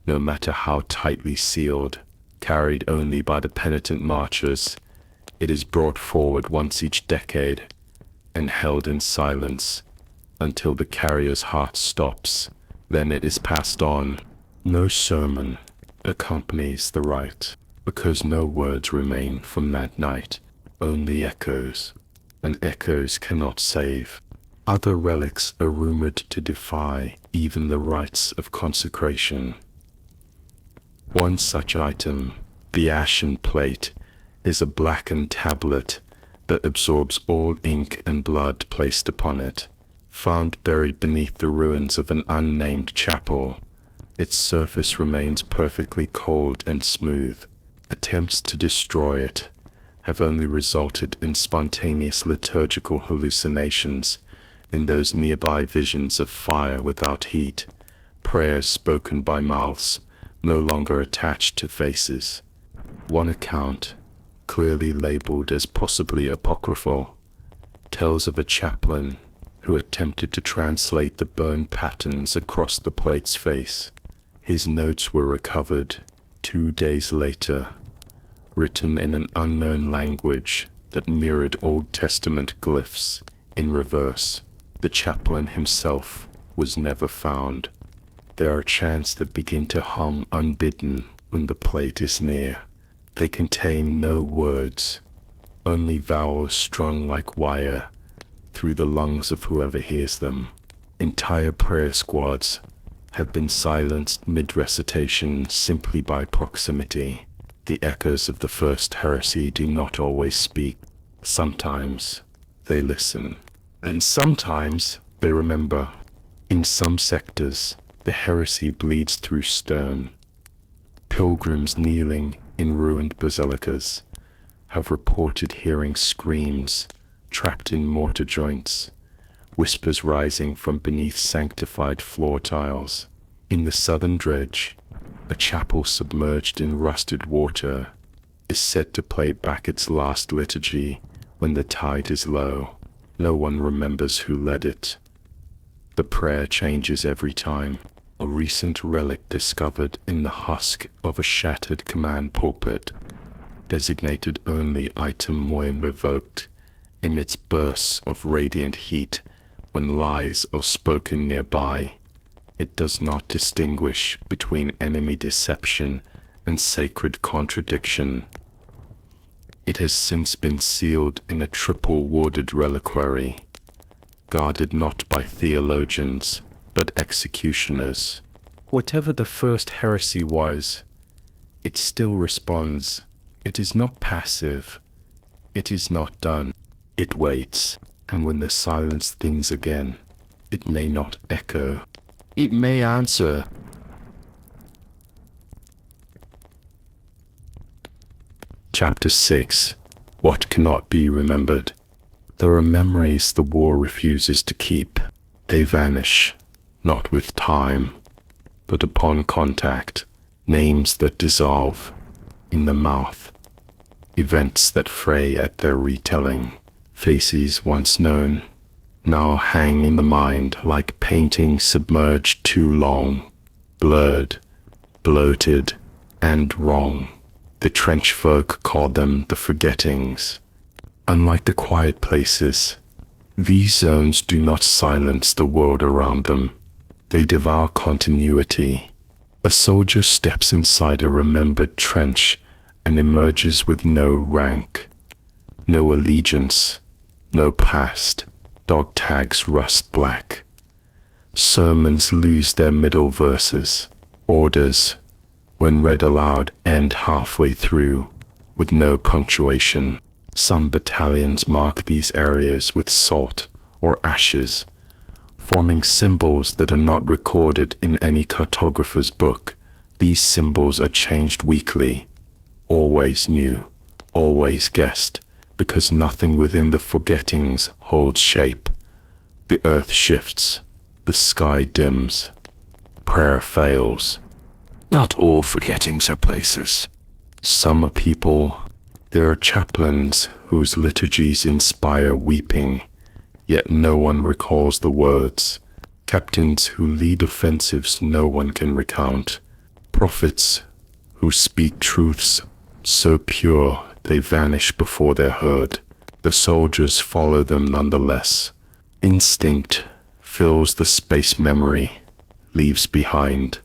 no matter how tightly sealed, carried only by the penitent marchers. It is brought forward once each decade and held in silence until the carrier's heart stops. Then it is passed on. No sermon accompanies the rite, because no words remain from that night, only echoes, and echoes cannot save. Other relics are rumored to defy even the rites of consecration. One such item, the ashen plate, is a blackened tablet that absorbs all ink and blood placed upon it. Found buried beneath the ruins of an unnamed chapel, its surface remains perfectly cold and smooth. Attempts to destroy it have only resulted in spontaneous liturgical hallucinations, in those nearby visions of fire without heat, prayers spoken by mouths no longer attached to faces. One account, clearly labeled as possibly apocryphal, tells of a chaplain who attempted to translate the burn patterns across the plate's face. His notes were recovered 2 days later, written in an unknown language that mirrored Old Testament glyphs in reverse. The chaplain himself was never found. There are chants that begin to hum unbidden when the plate is near. They contain no words, only vowels strung like wire through the lungs of whoever hears them. Entire prayer squads have been silenced mid-recitation simply by proximity. The echoes of the first heresy do not always speak. Sometimes they listen, and sometimes they remember. In some sectors, the heresy bleeds through stone. Pilgrims kneeling in ruined basilicas have reported hearing screams trapped in mortar joints, whispers rising from beneath sanctified floor tiles. In the southern dredge, a chapel submerged in rusted water is said to play back its last liturgy when the tide is low. No one remembers who led it. The prayer changes every time. A recent relic discovered in the husk of a shattered command pulpit, designated only item when revoked, emits bursts of radiant heat when lies are spoken nearby. It does not distinguish between enemy deception and sacred contradiction. It has since been sealed in a triple-warded reliquary, guarded not by theologians, but executioners. Whatever the first heresy was, it still responds. It is not passive. It is not done. It waits, and when the silence thins again, it may not echo. It may answer. Chapter 6. What cannot be remembered. There are memories the war refuses to keep. They vanish, not with time, but upon contact. Names that dissolve in the mouth. Events that fray at their retelling. Faces once known now hang in the mind like paintings submerged too long, blurred, bloated, and wrong. The trench folk call them the forgettings. Unlike the quiet places, these zones do not silence the world around them. They devour continuity. A soldier steps inside a remembered trench and emerges with no rank, no allegiance, no past. Dog tags rust black. Sermons lose their middle verses. Orders, when read aloud, end halfway through, with no punctuation. Some battalions mark these areas with salt or ashes, forming symbols that are not recorded in any cartographer's book. These symbols are changed weekly, always new, always guessed, because nothing within the forgettings holds shape. The earth shifts, the sky dims, prayer fails. Not all forgettings are places. Some are people. There are chaplains whose liturgies inspire weeping, yet no one recalls the words. Captains who lead offensives no one can recount. Prophets who speak truths so pure they vanish before they're heard. The soldiers follow them nonetheless. Instinct fills the space memory leaves behind.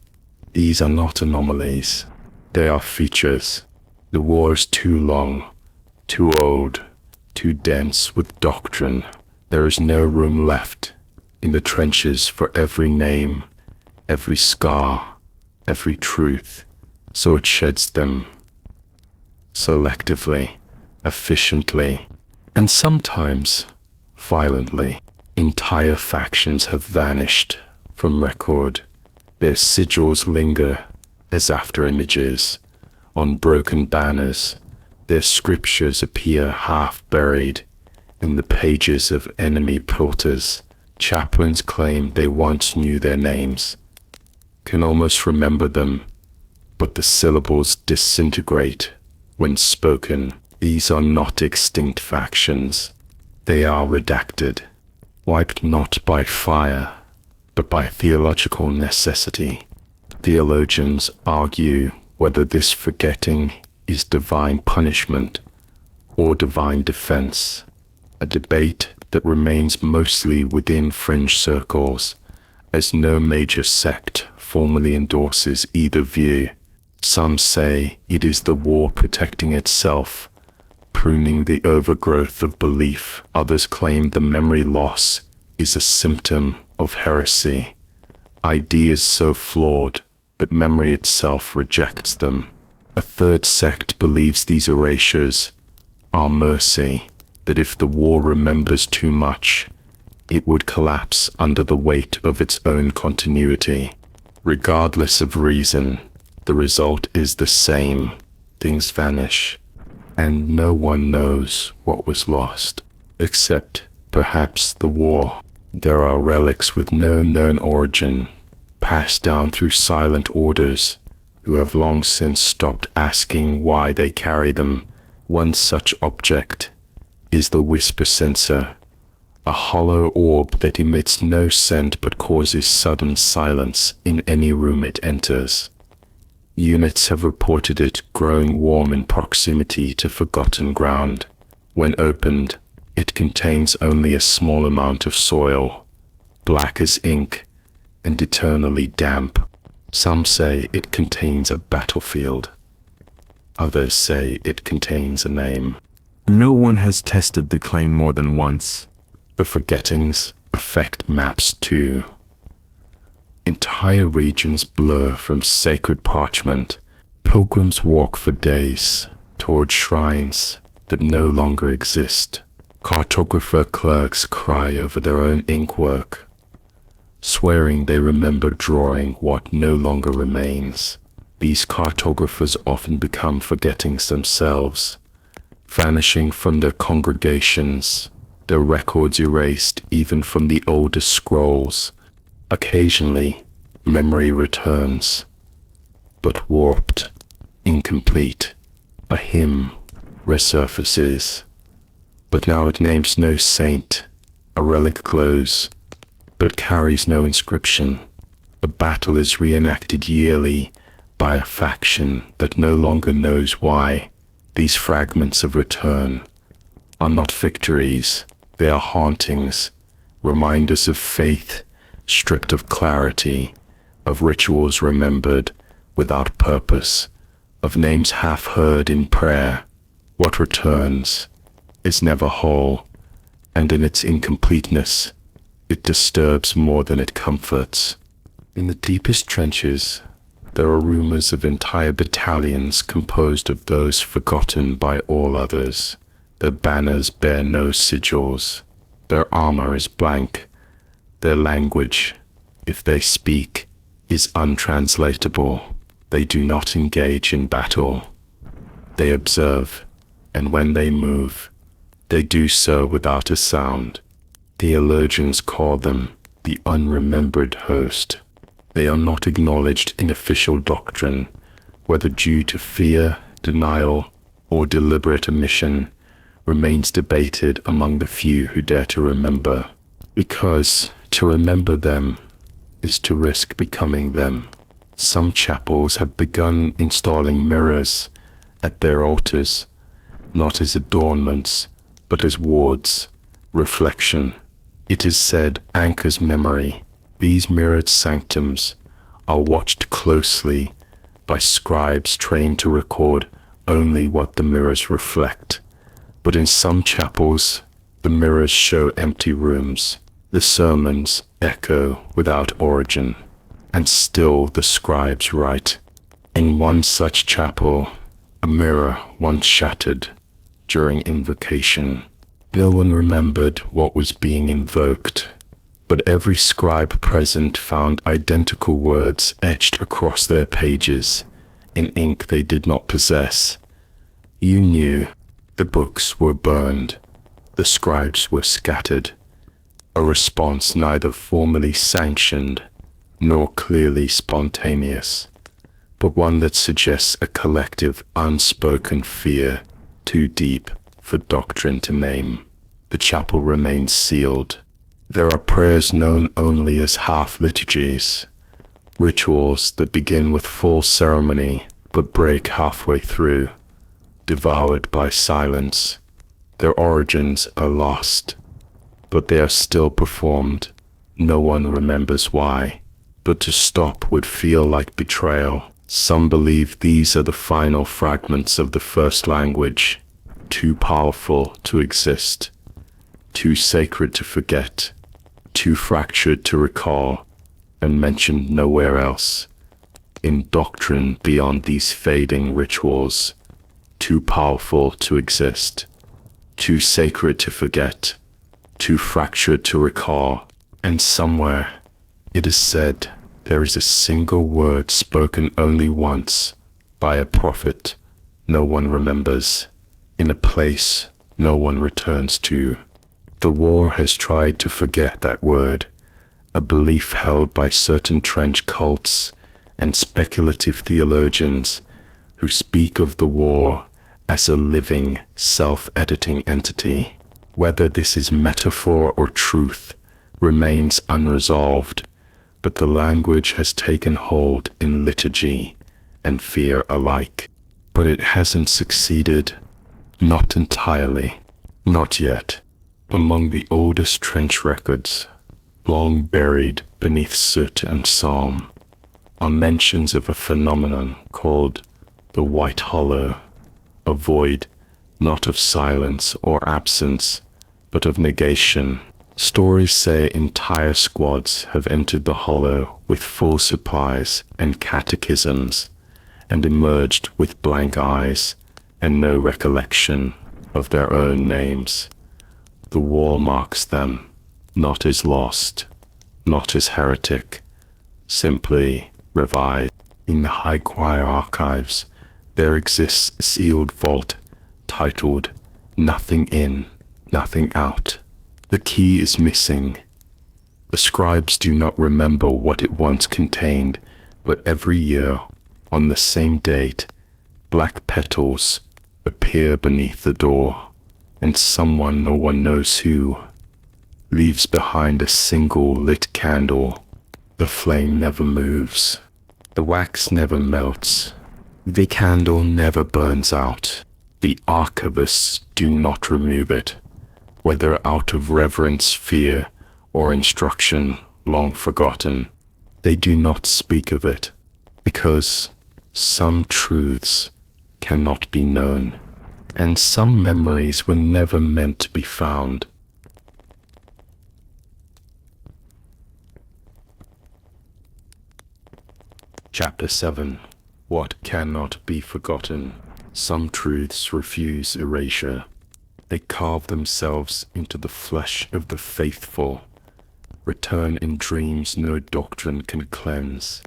These are not anomalies. They are features. The war is too long, too old, too dense with doctrine. There is no room left in the trenches for every name, every scar, every truth. So it sheds them selectively, efficiently, and sometimes violently. Entire factions have vanished from record. Their sigils linger as after images on broken banners. Their scriptures appear half buried in the pages of enemy psalters. Chaplains claim they once knew their names, can almost remember them, but the syllables disintegrate when spoken. These are not extinct factions. They are redacted, wiped not by fire, but by theological necessity. Theologians argue whether this forgetting is divine punishment or divine defense, a debate that remains mostly within fringe circles, as no major sect formally endorses either view. Some say it is the war protecting itself, pruning the overgrowth of belief. Others claim the memory loss is a symptom of heresy. Ideas so flawed that memory itself rejects them. A third sect believes these erasures are mercy, that if the war remembers too much, it would collapse under the weight of its own continuity. Regardless of reason, the result is the same. Things vanish, and no one knows what was lost, except perhaps the war. There are relics with no known origin, passed down through silent orders, who have long since stopped asking why they carry them. One such object is the whisper censer, a hollow orb that emits no scent but causes sudden silence in any room it enters. Units have reported it growing warm in proximity to forgotten ground. When opened, it contains only a small amount of soil, black as ink, and eternally damp. Some say it contains a battlefield. Others say it contains a name.
No one has tested the claim more than once.
The forgettings affect maps too. Entire regions blur from sacred parchment. Pilgrims walk for days toward shrines that no longer exist. Cartographer clerks cry over their own inkwork, swearing they remember drawing what no longer remains. These cartographers often become forgettings themselves, vanishing from their congregations, their records erased even from the oldest scrolls. Occasionally, memory returns, but warped, incomplete. A hymn resurfaces, but now it names no saint. A relic glows, but carries no inscription. A battle is reenacted yearly by a faction that no longer knows why. These fragments of return are not victories, they are hauntings, reminders of faith stripped of clarity, of rituals remembered without purpose, of names half heard in prayer. What returns is never whole, and in its incompleteness, it disturbs more than it comforts. In the deepest trenches, there are rumors of entire battalions composed of those forgotten by all others. Their banners bear no sigils, their armor is blank, their language, if they speak, is untranslatable. They do not engage in battle. They observe, and when they move, they do so without a sound. Theologians call them the unremembered host. They are not acknowledged in official doctrine, whether due to fear, denial, or deliberate omission, remains debated among the few who dare to remember, because to remember them is to risk becoming them. Some chapels have begun installing mirrors at their altars, not as adornments, but as wards. Reflection, it is said, anchors memory. These mirrored sanctums are watched closely by scribes trained to record only what the mirrors reflect. But in some chapels, the mirrors show empty rooms. The sermons echo without origin, and still the scribes write. In one such chapel, a mirror once shattered during invocation. No one remembered what was being invoked, but every scribe present found identical words etched across their pages in ink they did not possess. You knew the books were burned, the scribes were scattered, a response neither formally sanctioned nor clearly spontaneous, but one that suggests a collective unspoken fear too deep for doctrine to name. The chapel remains sealed. There are prayers known only as half-liturgies, rituals that begin with full ceremony but break halfway through, devoured by silence. Their origins are lost, but they are still performed. No one remembers why, but to stop would feel like betrayal. Some believe these are the final fragments of the first language, too powerful to exist, too sacred to forget, too fractured to recall, and mentioned nowhere else. In doctrine beyond these fading rituals, too powerful to exist, too sacred to forget, too fractured to recall, and somewhere, it is said, there is a single word spoken only once by a prophet no one remembers, in a place no one returns to. The war has tried to forget that word, a belief held by certain trench cults and speculative theologians who speak of the war as a living, self-editing entity. Whether this is metaphor or truth remains unresolved, but the language has taken hold in liturgy and fear alike. But it hasn't succeeded, not entirely, not yet. Among the oldest trench records, long buried beneath soot and psalm, are mentions of a phenomenon called the White Hollow, a void not of silence or absence, but of negation. Stories say entire squads have entered the hollow with full supplies and catechisms, and emerged with blank eyes and no recollection of their own names. The war marks them, not as lost, not as heretic, simply revised. In the High Choir archives, there exists a sealed vault titled "Nothing In, Nothing Out." The key is missing. The scribes do not remember what it once contained, but every year, on the same date, black petals appear beneath the door, and someone, no one knows who, leaves behind a single lit candle. The flame never moves. The wax never melts. The candle never burns out. The archivists do not remove it, whether out of reverence, fear, or instruction long forgotten. They do not speak of it, because some truths cannot be known, and some memories were never meant to be found. Chapter 7. What cannot be forgotten. Some truths refuse erasure. They carve themselves into the flesh of the faithful, return in dreams no doctrine can cleanse,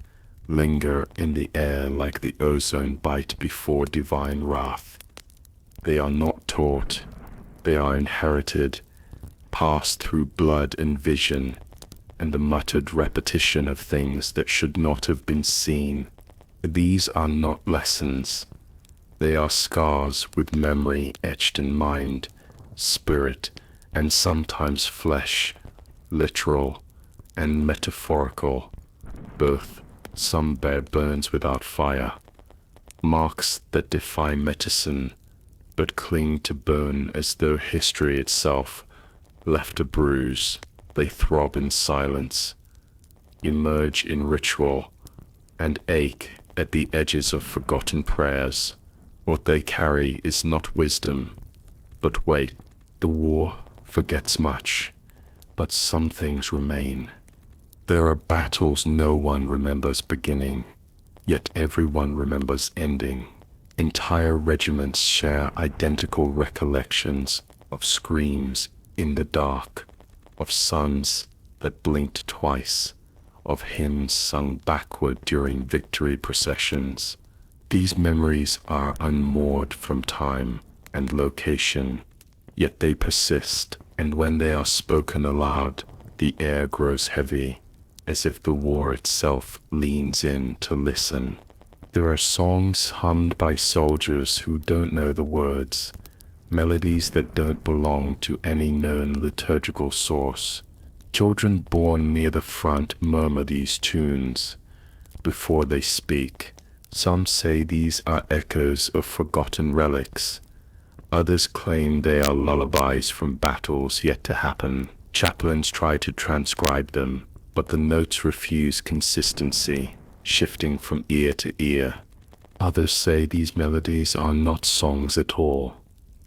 linger in the air like the ozone bite before divine wrath. They are not taught, they are inherited, passed through blood and vision, and the muttered repetition of things that should not have been seen. These are not lessons. They are scars with memory etched in mind, spirit, and sometimes flesh, literal and metaphorical, both. Some bear burns without fire, marks that defy medicine, but cling to bone as though history itself left a bruise. They throb in silence, emerge in ritual, and ache at the edges of forgotten prayers. What they carry is not wisdom, but wait, the war forgets much, but some things remain. There are battles no one remembers beginning, yet everyone remembers ending. Entire regiments share identical recollections of screams in the dark, of suns that blinked twice, of hymns sung backward during victory processions. These memories are unmoored from time and location, yet they persist, and when they are spoken aloud, the air grows heavy, as if the war itself leans in to listen. There are songs hummed by soldiers who don't know the words, melodies that don't belong to any known liturgical source. Children born near the front murmur these tunes before they speak. Some say these are echoes of forgotten relics. Others claim they are lullabies from battles yet to happen. Chaplains try to transcribe them, but the notes refuse consistency, shifting from ear to ear. Others say these melodies are not songs at all,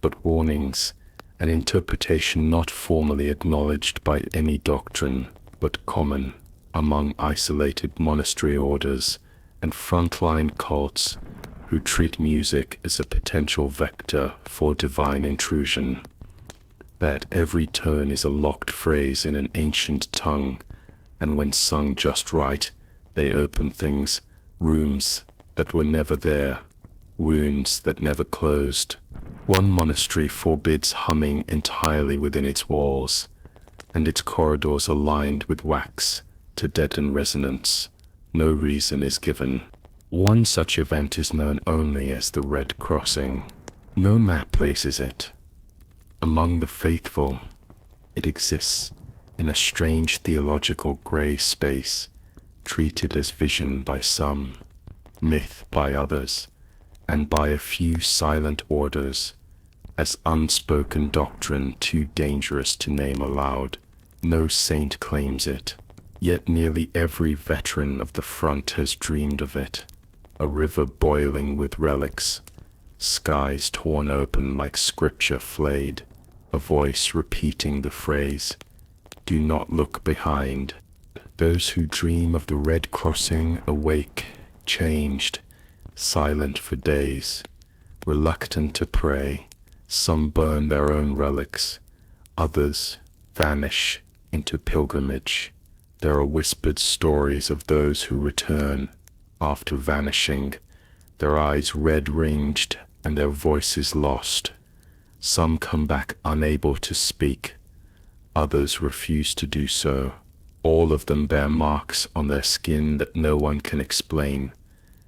but warnings, an interpretation not formally acknowledged by any doctrine, but common among isolated monastery orders and frontline cults who treat music as a potential vector for divine intrusion. That every tone is a locked phrase in an ancient tongue, and when sung just right, they open things, rooms that were never there, wounds that never closed. One monastery forbids humming entirely within its walls, and its corridors are lined with wax to deaden resonance. No reason is given. One such event is known only as the Red Crossing. No map places it. Among the faithful, it exists in a strange theological gray space, treated as vision by some, myth by others, and by a few silent orders, as unspoken doctrine too dangerous to name aloud. No saint claims it, yet nearly every veteran of the front has dreamed of it. A river boiling with relics, skies torn open like scripture flayed, a voice repeating the phrase, "Do not look behind." Those who dream of the Red Crossing awake, changed, silent for days, reluctant to pray. Some burn their own relics, others vanish into pilgrimage. There are whispered stories of those who return after vanishing, their eyes red-ringed and their voices lost. Some come back unable to speak, others refuse to do so. All of them bear marks on their skin that no one can explain,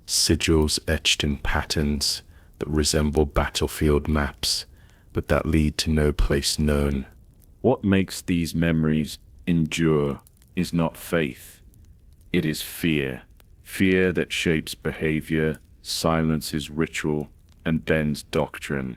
sigils etched in patterns that resemble battlefield maps, but that lead to no place known.
What makes these memories endure is not faith, it is fear. Fear that shapes behavior, silences ritual, and bends doctrine.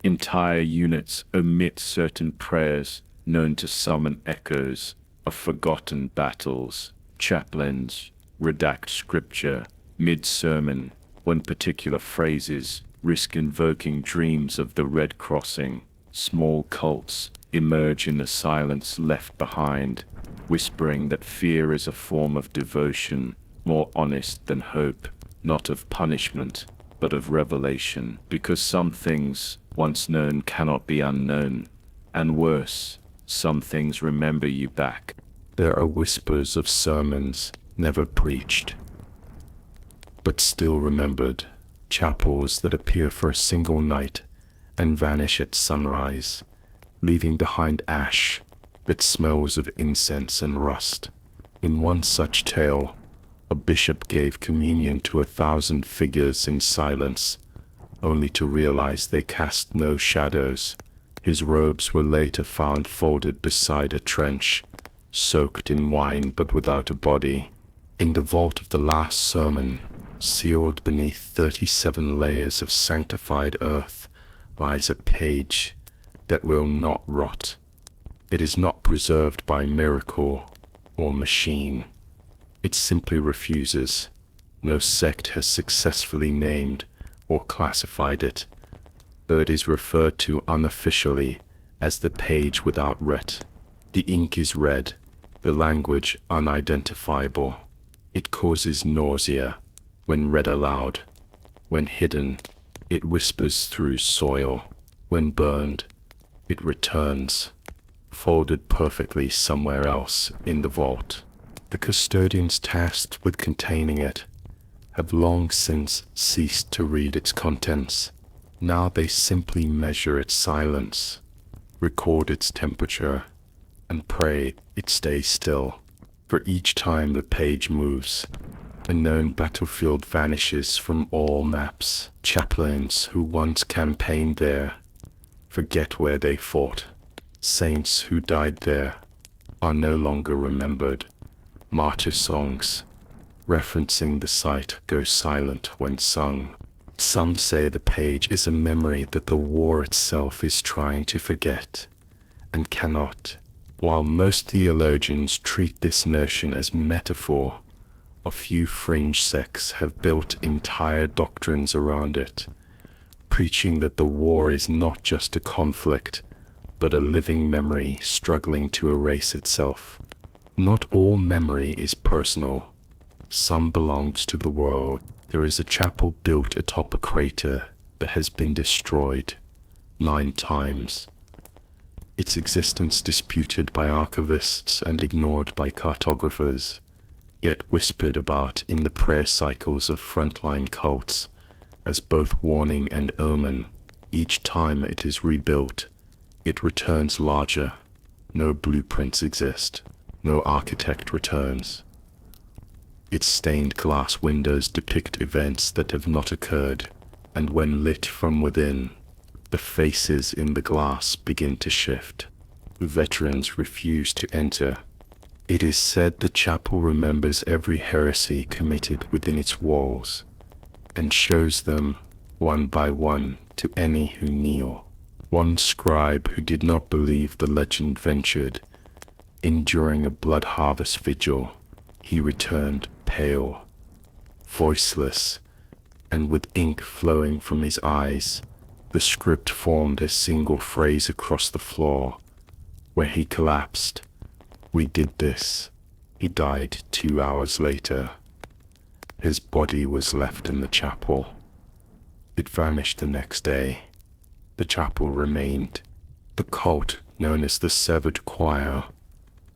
Entire units omit certain prayers known to summon echoes of forgotten battles. Chaplains redact scripture mid-sermon when particular phrases risk invoking dreams of the Red Crossing. Small cults emerge in the silence left behind, whispering that fear is a form of devotion, more honest than hope, not of punishment, but of revelation, because some things once known cannot be unknown, and worse, some things remember you back.
There are whispers of sermons never preached, but still remembered, chapels that appear for a single night and vanish at sunrise, leaving behind ash that smells of incense and rust. In one such tale, a bishop gave communion to 1,000 figures in silence, only to realize they cast no shadows. His robes were later found folded beside a trench, soaked in wine but without a body. In the vault of the last sermon, sealed beneath 37 layers of sanctified earth, lies a page that will not rot. It is not preserved by miracle or machine. It simply refuses. No sect has successfully named or classified it, though it is referred to unofficially as the page without ret. The ink is red, the language unidentifiable. It causes nausea when read aloud. When hidden, it whispers through soil. When burned, it returns, folded perfectly somewhere else in the vault. The custodians tasked with containing it have long since ceased to read its contents. Now they simply measure its silence, record its temperature, and pray it stays still. For each time the page moves, a known battlefield vanishes from all maps. Chaplains who once campaigned there forget where they fought. Saints who died there are no longer remembered. Martyr songs referencing the site go silent when sung. Some say the page is a memory that the war itself is trying to forget and cannot. While most theologians treat this notion as metaphor, a few fringe sects have built entire doctrines around it, preaching that the war is not just a conflict, but a living memory struggling to erase itself. Not all memory is personal. Some belongs to the world. There is a chapel built atop a crater that has been destroyed 9 times. Its existence disputed by archivists and ignored by cartographers, yet whispered about in the prayer cycles of frontline cults as both warning and omen. Each time it is rebuilt, it returns larger. No blueprints exist. No architect returns. Its stained glass windows depict events that have not occurred, and when lit from within, the faces in the glass begin to shift. Veterans refuse to enter. It is said the chapel remembers every heresy committed within its walls, and shows them, one by one, to any who kneel. One scribe who did not believe the legend ventured, enduring a blood harvest vigil. He returned pale, voiceless, and with ink flowing from his eyes. The script formed a single phrase across the floor, where he collapsed. We did this. He died 2 hours later. His body was left in the chapel. It vanished the next day. The chapel remained. The cult, known as the Severed Choir,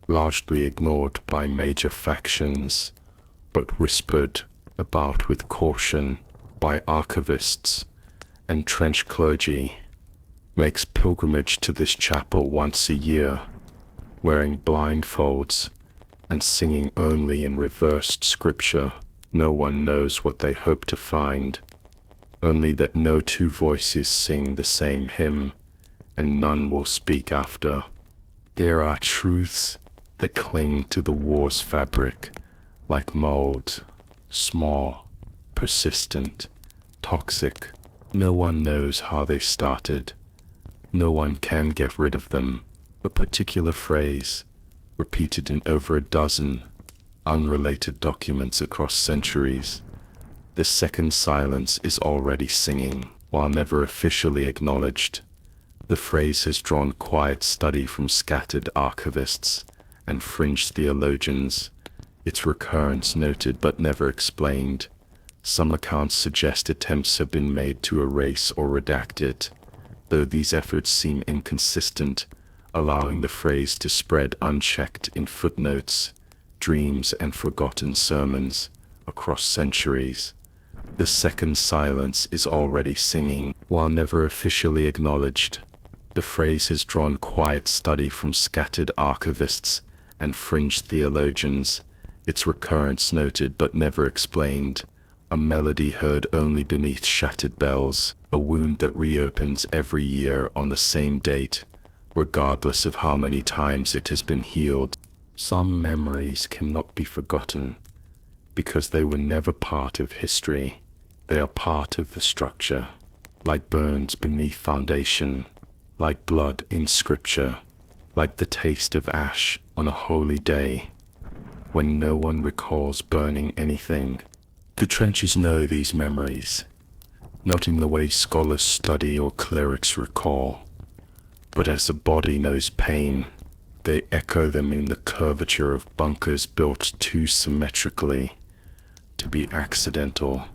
largely ignored by major factions, but whispered about with caution by archivists and trench clergy, makes pilgrimage to this chapel once a year, wearing blindfolds and singing only in reversed scripture. No one knows what they hope to find, only that no 2 voices sing the same hymn, and none will speak after. There are truths that cling to the war's fabric, like mold, small, persistent, toxic. No one knows how they started. No one can get rid of them. A particular phrase, repeated in over a dozen unrelated documents across centuries. The second silence is already singing, while never officially acknowledged. The phrase has drawn quiet study from scattered archivists and fringe theologians, its recurrence noted but never explained. Some accounts suggest attempts have been made to erase or redact it, though these efforts seem inconsistent, allowing the phrase to spread unchecked in footnotes, dreams, and forgotten sermons across centuries. The second silence is already singing, while never officially acknowledged. The phrase has drawn quiet study from scattered archivists and fringe theologians, its recurrence noted but never explained. A melody heard only beneath shattered bells, a wound that reopens every year on the same date, regardless of how many times it has been healed. Some memories cannot be forgotten, because they were never part of history. They are part of the structure, like burns beneath foundation, like blood in scripture, like the taste of ash on a holy day, when no one recalls burning anything. The trenches know these memories, not in the way scholars study or clerics recall, but as the body knows pain. They echo them in the curvature of bunkers built too symmetrically to be accidental,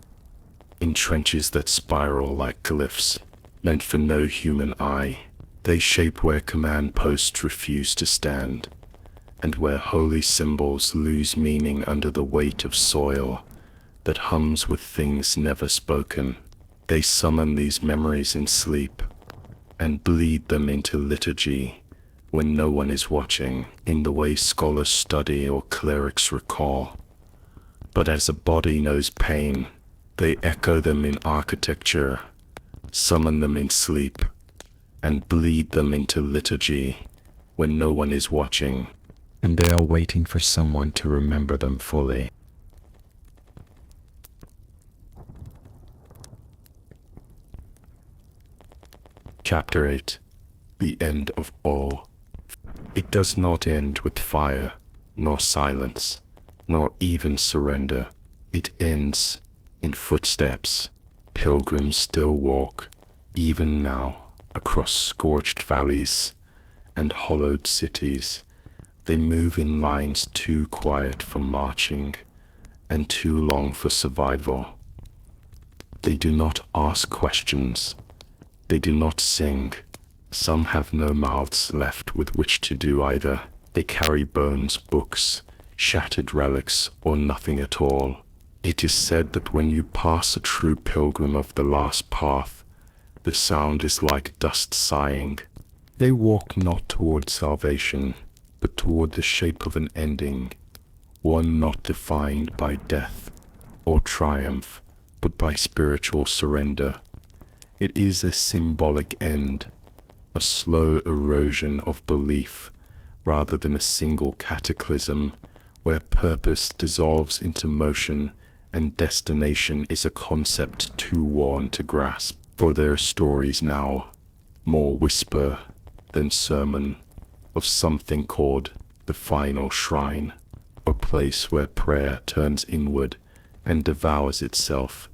in trenches that spiral like glyphs, meant for no human eye. They shape where command posts refuse to stand, and where holy symbols lose meaning under the weight of soil that hums with things never spoken. They summon these memories in sleep, and bleed them into liturgy when no one is watching, in the way scholars study or clerics recall. But as a body knows pain, they echo them in architecture, summon them in sleep, and bleed them into liturgy when no one is watching, and they are waiting for someone to remember them fully. Chapter 8. The End of All. It does not end with fire, nor silence, nor even surrender. It ends in footsteps. Pilgrims still walk, Even now, across scorched valleys and hollowed cities, they move in lines too quiet for marching and too long for survival. They do not ask questions. They do not sing. Some have no mouths left with which to do either. They carry bones, books, shattered relics, or nothing at all. It is said that when you pass a true pilgrim of the last path, the sound is like dust sighing. They walk not toward salvation, but toward the shape of an ending, one not defined by death or triumph, but by spiritual surrender. It is a symbolic end, a slow erosion of belief, rather than a single cataclysm where purpose dissolves into motion and destination is a concept too worn to grasp. For their stories now, more whisper than sermon, of something called the final shrine, a place where prayer turns inward and devours itself,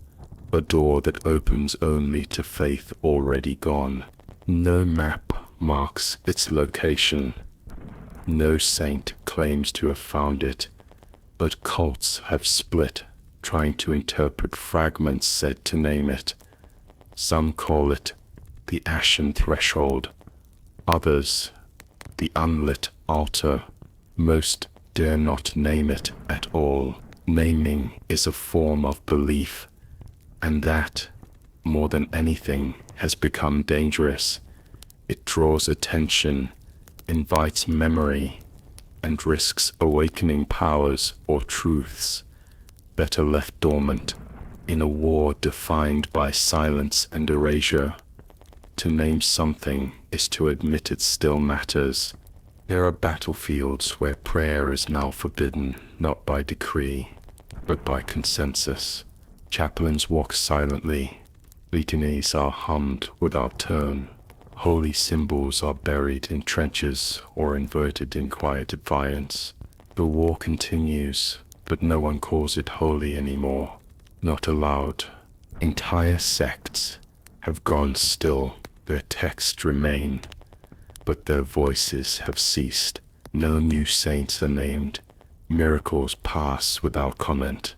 a door that opens only to faith already gone. No map marks its location. No saint claims to have found it, but cults have split, trying to interpret fragments said to name it. Some call it the Ashen Threshold, others the Unlit Altar. Most dare not name it at all. Naming is a form of belief, and that, more than anything, has become dangerous. It draws attention, invites memory, and risks awakening powers or truths better left dormant in a war defined by silence and erasure. To name something is to admit it still matters. There are battlefields where prayer is now forbidden, not by decree, but by consensus. Chaplains walk silently. Litanies are hummed without tone. Holy symbols are buried in trenches or inverted in quiet defiance. The war continues, but no one calls it holy anymore. Not allowed. Entire sects have gone still. Their texts remain, but their voices have ceased. No new saints are named. Miracles pass without comment.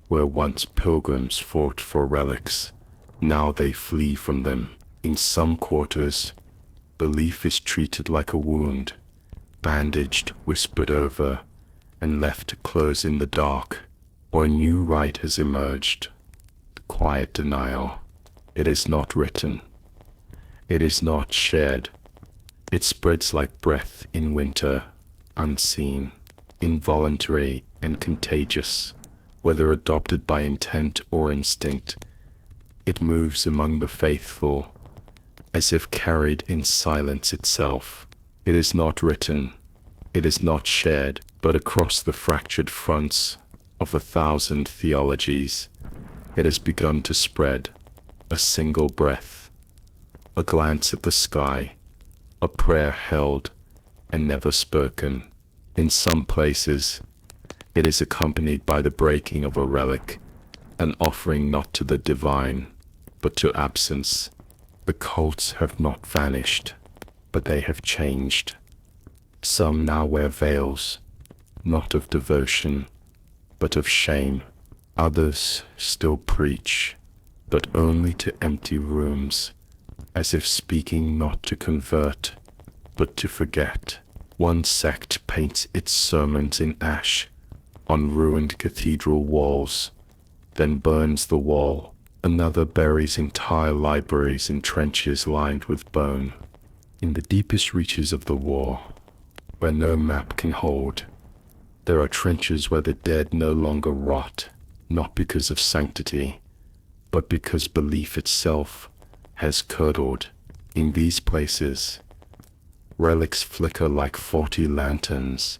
Where once pilgrims fought for relics, now they flee from them. In some quarters, belief is treated like a wound, bandaged, whispered over, and left to close in the dark. Or a new rite has emerged. Quiet denial. It is not written. It is not shared. It spreads like breath in winter, unseen, involuntary, and contagious. Whether adopted by intent or instinct, it moves among the faithful, as if carried in silence itself. It is not written. It is not shared, but across the fractured fronts of 1,000 theologies, it has begun to spread. A single breath, a glance at the sky, a prayer held and never spoken. In some places, it is accompanied by the breaking of a relic, an offering not to the divine, but to absence. The cults have not vanished, but they have changed. Some now wear veils, not of devotion, but of shame. Others still preach, but only to empty rooms, as if speaking not to convert, but to forget. One sect paints its sermons in ash on ruined cathedral walls, then burns the wall. Another buries entire libraries in trenches lined with bone. In the deepest reaches of the war, where no map can hold, there are trenches where the dead no longer rot, not because of sanctity, but because belief itself has curdled. In these places, relics flicker like 40 lanterns,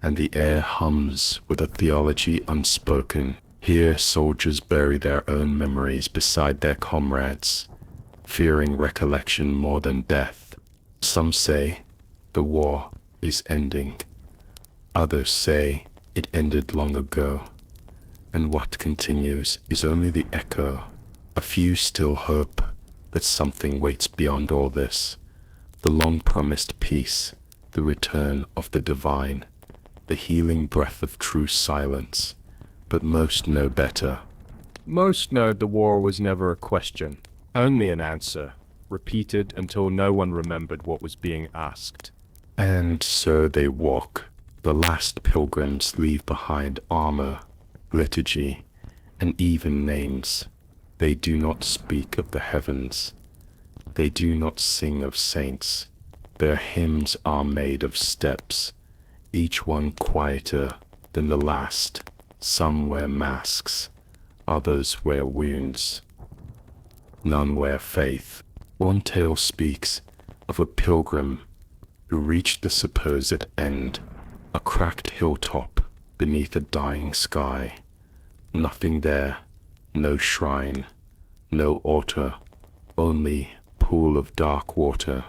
and the air hums with a theology unspoken. Here soldiers bury their own memories beside their comrades, fearing recollection more than death. Some say the war is ending. Others say it ended long ago, and what continues is only the echo. A few still hope, that something waits beyond all this, the long-promised peace, the return of the divine, the healing breath of true silence. But most know better.
Most know the war was never a question, only an answer, repeated until no one remembered what was being asked.
And so they walk. The last pilgrims leave behind armor, liturgy, and even names. They do not speak of the heavens. They do not sing of saints. Their hymns are made of steps, each one quieter than the last. Some wear masks, others wear wounds. None wear faith. One tale speaks of a pilgrim who reached the supposed end, a cracked hilltop beneath a dying sky. Nothing there, no shrine, no altar, only pool of dark water,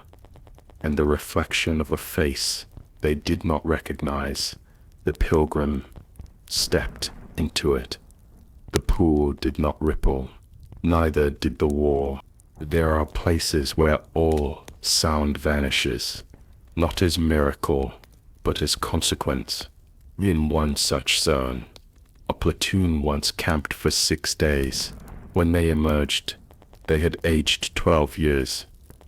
and the reflection of a face they did not recognize. The pilgrim stepped into it. The pool did not ripple, neither did the wall. There are places where all sound vanishes, not as miracle, but as consequence. In one such zone, a platoon once camped for 6 days. When they emerged, they had aged 12 years.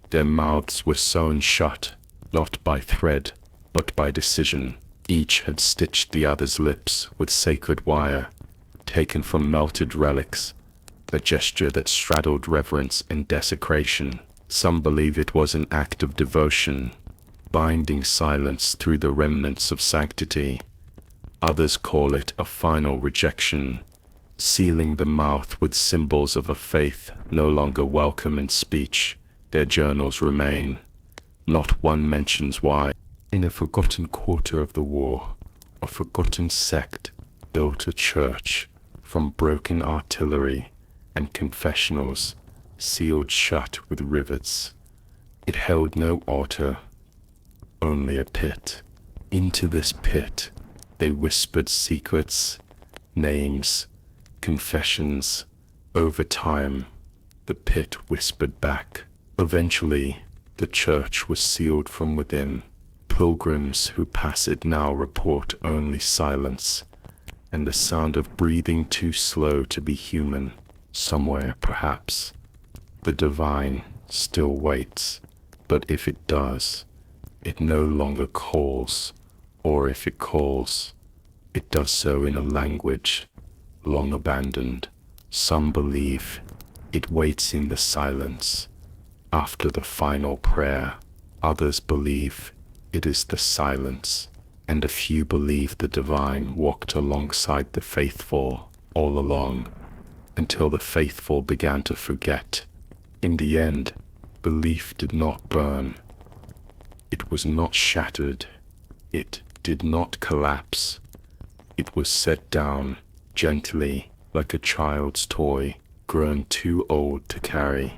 Their mouths were sewn shut, not by thread, but by decision. Each had stitched the other's lips with sacred wire, taken from melted relics, a gesture that straddled reverence and desecration. Some believe it was an act of devotion, binding silence through the remnants of sanctity. Others call it a final rejection, sealing the mouth with symbols of a faith no longer welcome in speech. Their journals remain. Not one mentions why. In a forgotten quarter of the war, a forgotten sect built a church from broken artillery and confessionals sealed shut with rivets. It held no altar, only a pit. Into this pit they whispered secrets, names, confessions. Over time, the pit whispered back. Eventually, the church was sealed from within. Pilgrims who pass it now report only silence, and the sound of breathing too slow to be human. Somewhere, perhaps, the divine still waits, but if it does, it no longer calls, or if it calls, it does so in a language long abandoned. Some believe it waits in the silence after the final prayer. Others believe it is the silence, and a few believe the divine walked alongside the faithful all along, until the faithful began to forget. In the end, belief did not burn. It was not shattered. It did not collapse. It was set down gently, like a child's toy grown too old to carry,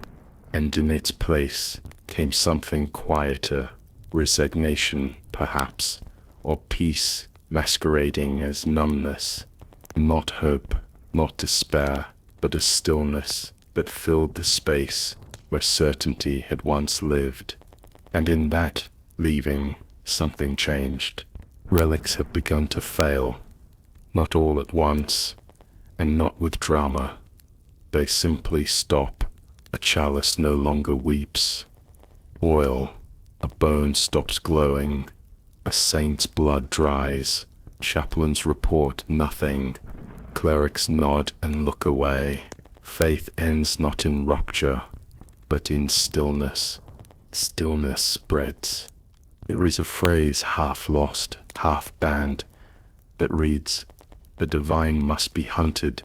and in its place came something quieter, resignation, perhaps, or peace masquerading as numbness. Not hope, not despair, but a stillness that filled the space where certainty had once lived. And in that leaving, something changed. Relics have begun to fail, not all at once, and not with drama. They simply stop. A chalice no longer weeps. Oil. A bone stops glowing. A saint's blood dries. Chaplains report nothing. Clerics nod and look away. Faith ends not in rupture, but in stillness. Stillness spreads. There is a phrase half lost, half banned, that reads, "The divine must be hunted,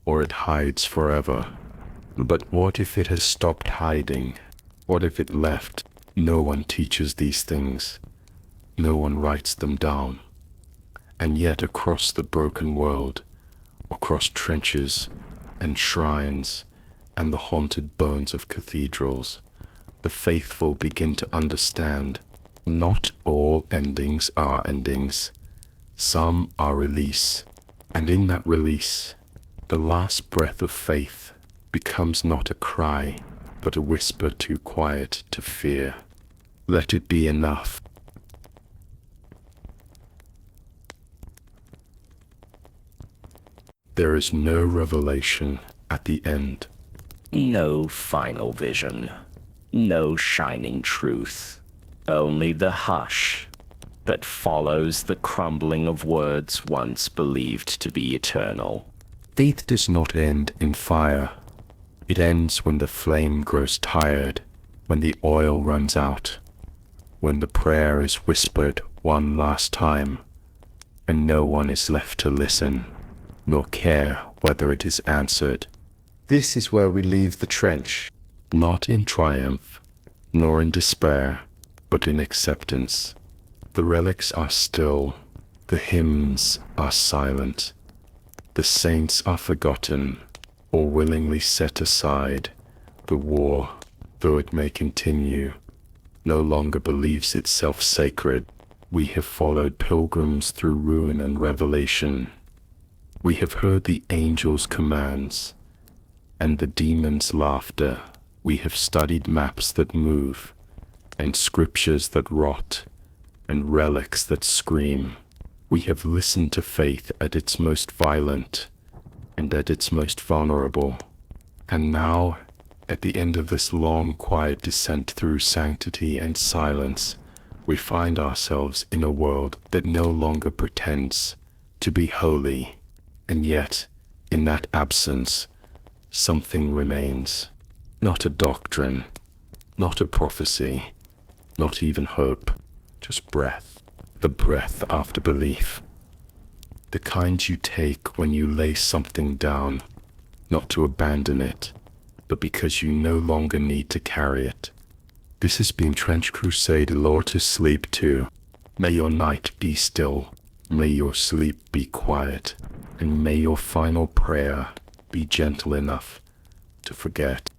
or it hides forever." But what if it has stopped hiding? What if it left? No one teaches these things. No one writes them down. And yet across the broken world, across trenches and shrines and the haunted bones of cathedrals, the faithful begin to understand. Not all endings are endings. Some are release. And in that release, the last breath of faith becomes not a cry, but a whisper too quiet to fear. Let it be enough. There is no revelation at the end.
No final vision. No shining truth. Only the hush that follows the crumbling of words once believed to be eternal.
Faith does not end in fire. It ends when the flame grows tired, when the oil runs out, when the prayer is whispered one last time, and no one is left to listen, nor care whether it is answered. This is where we leave the trench, not in triumph, nor in despair, but in acceptance. The relics are still, the hymns are silent, the saints are forgotten, or willingly set aside. The war, though it may continue, no longer believes itself sacred. We have followed pilgrims through ruin and revelation. We have heard the angels' commands and the demons' laughter. We have studied maps that move, and scriptures that rot, and relics that scream. We have listened to faith at its most violent and at its most vulnerable. And now, at the end of this long, quiet descent through sanctity and silence, we find ourselves in a world that no longer pretends to be holy. And yet, in that absence, something remains. Not a doctrine, not a prophecy, not even hope, just breath. The breath after belief. The kind you take when you lay something down, not to abandon it, but because you no longer need to carry it. This has been Trench Crusade, loretosleepto. May your night be still, may your sleep be quiet, and may your final prayer be gentle enough to forget.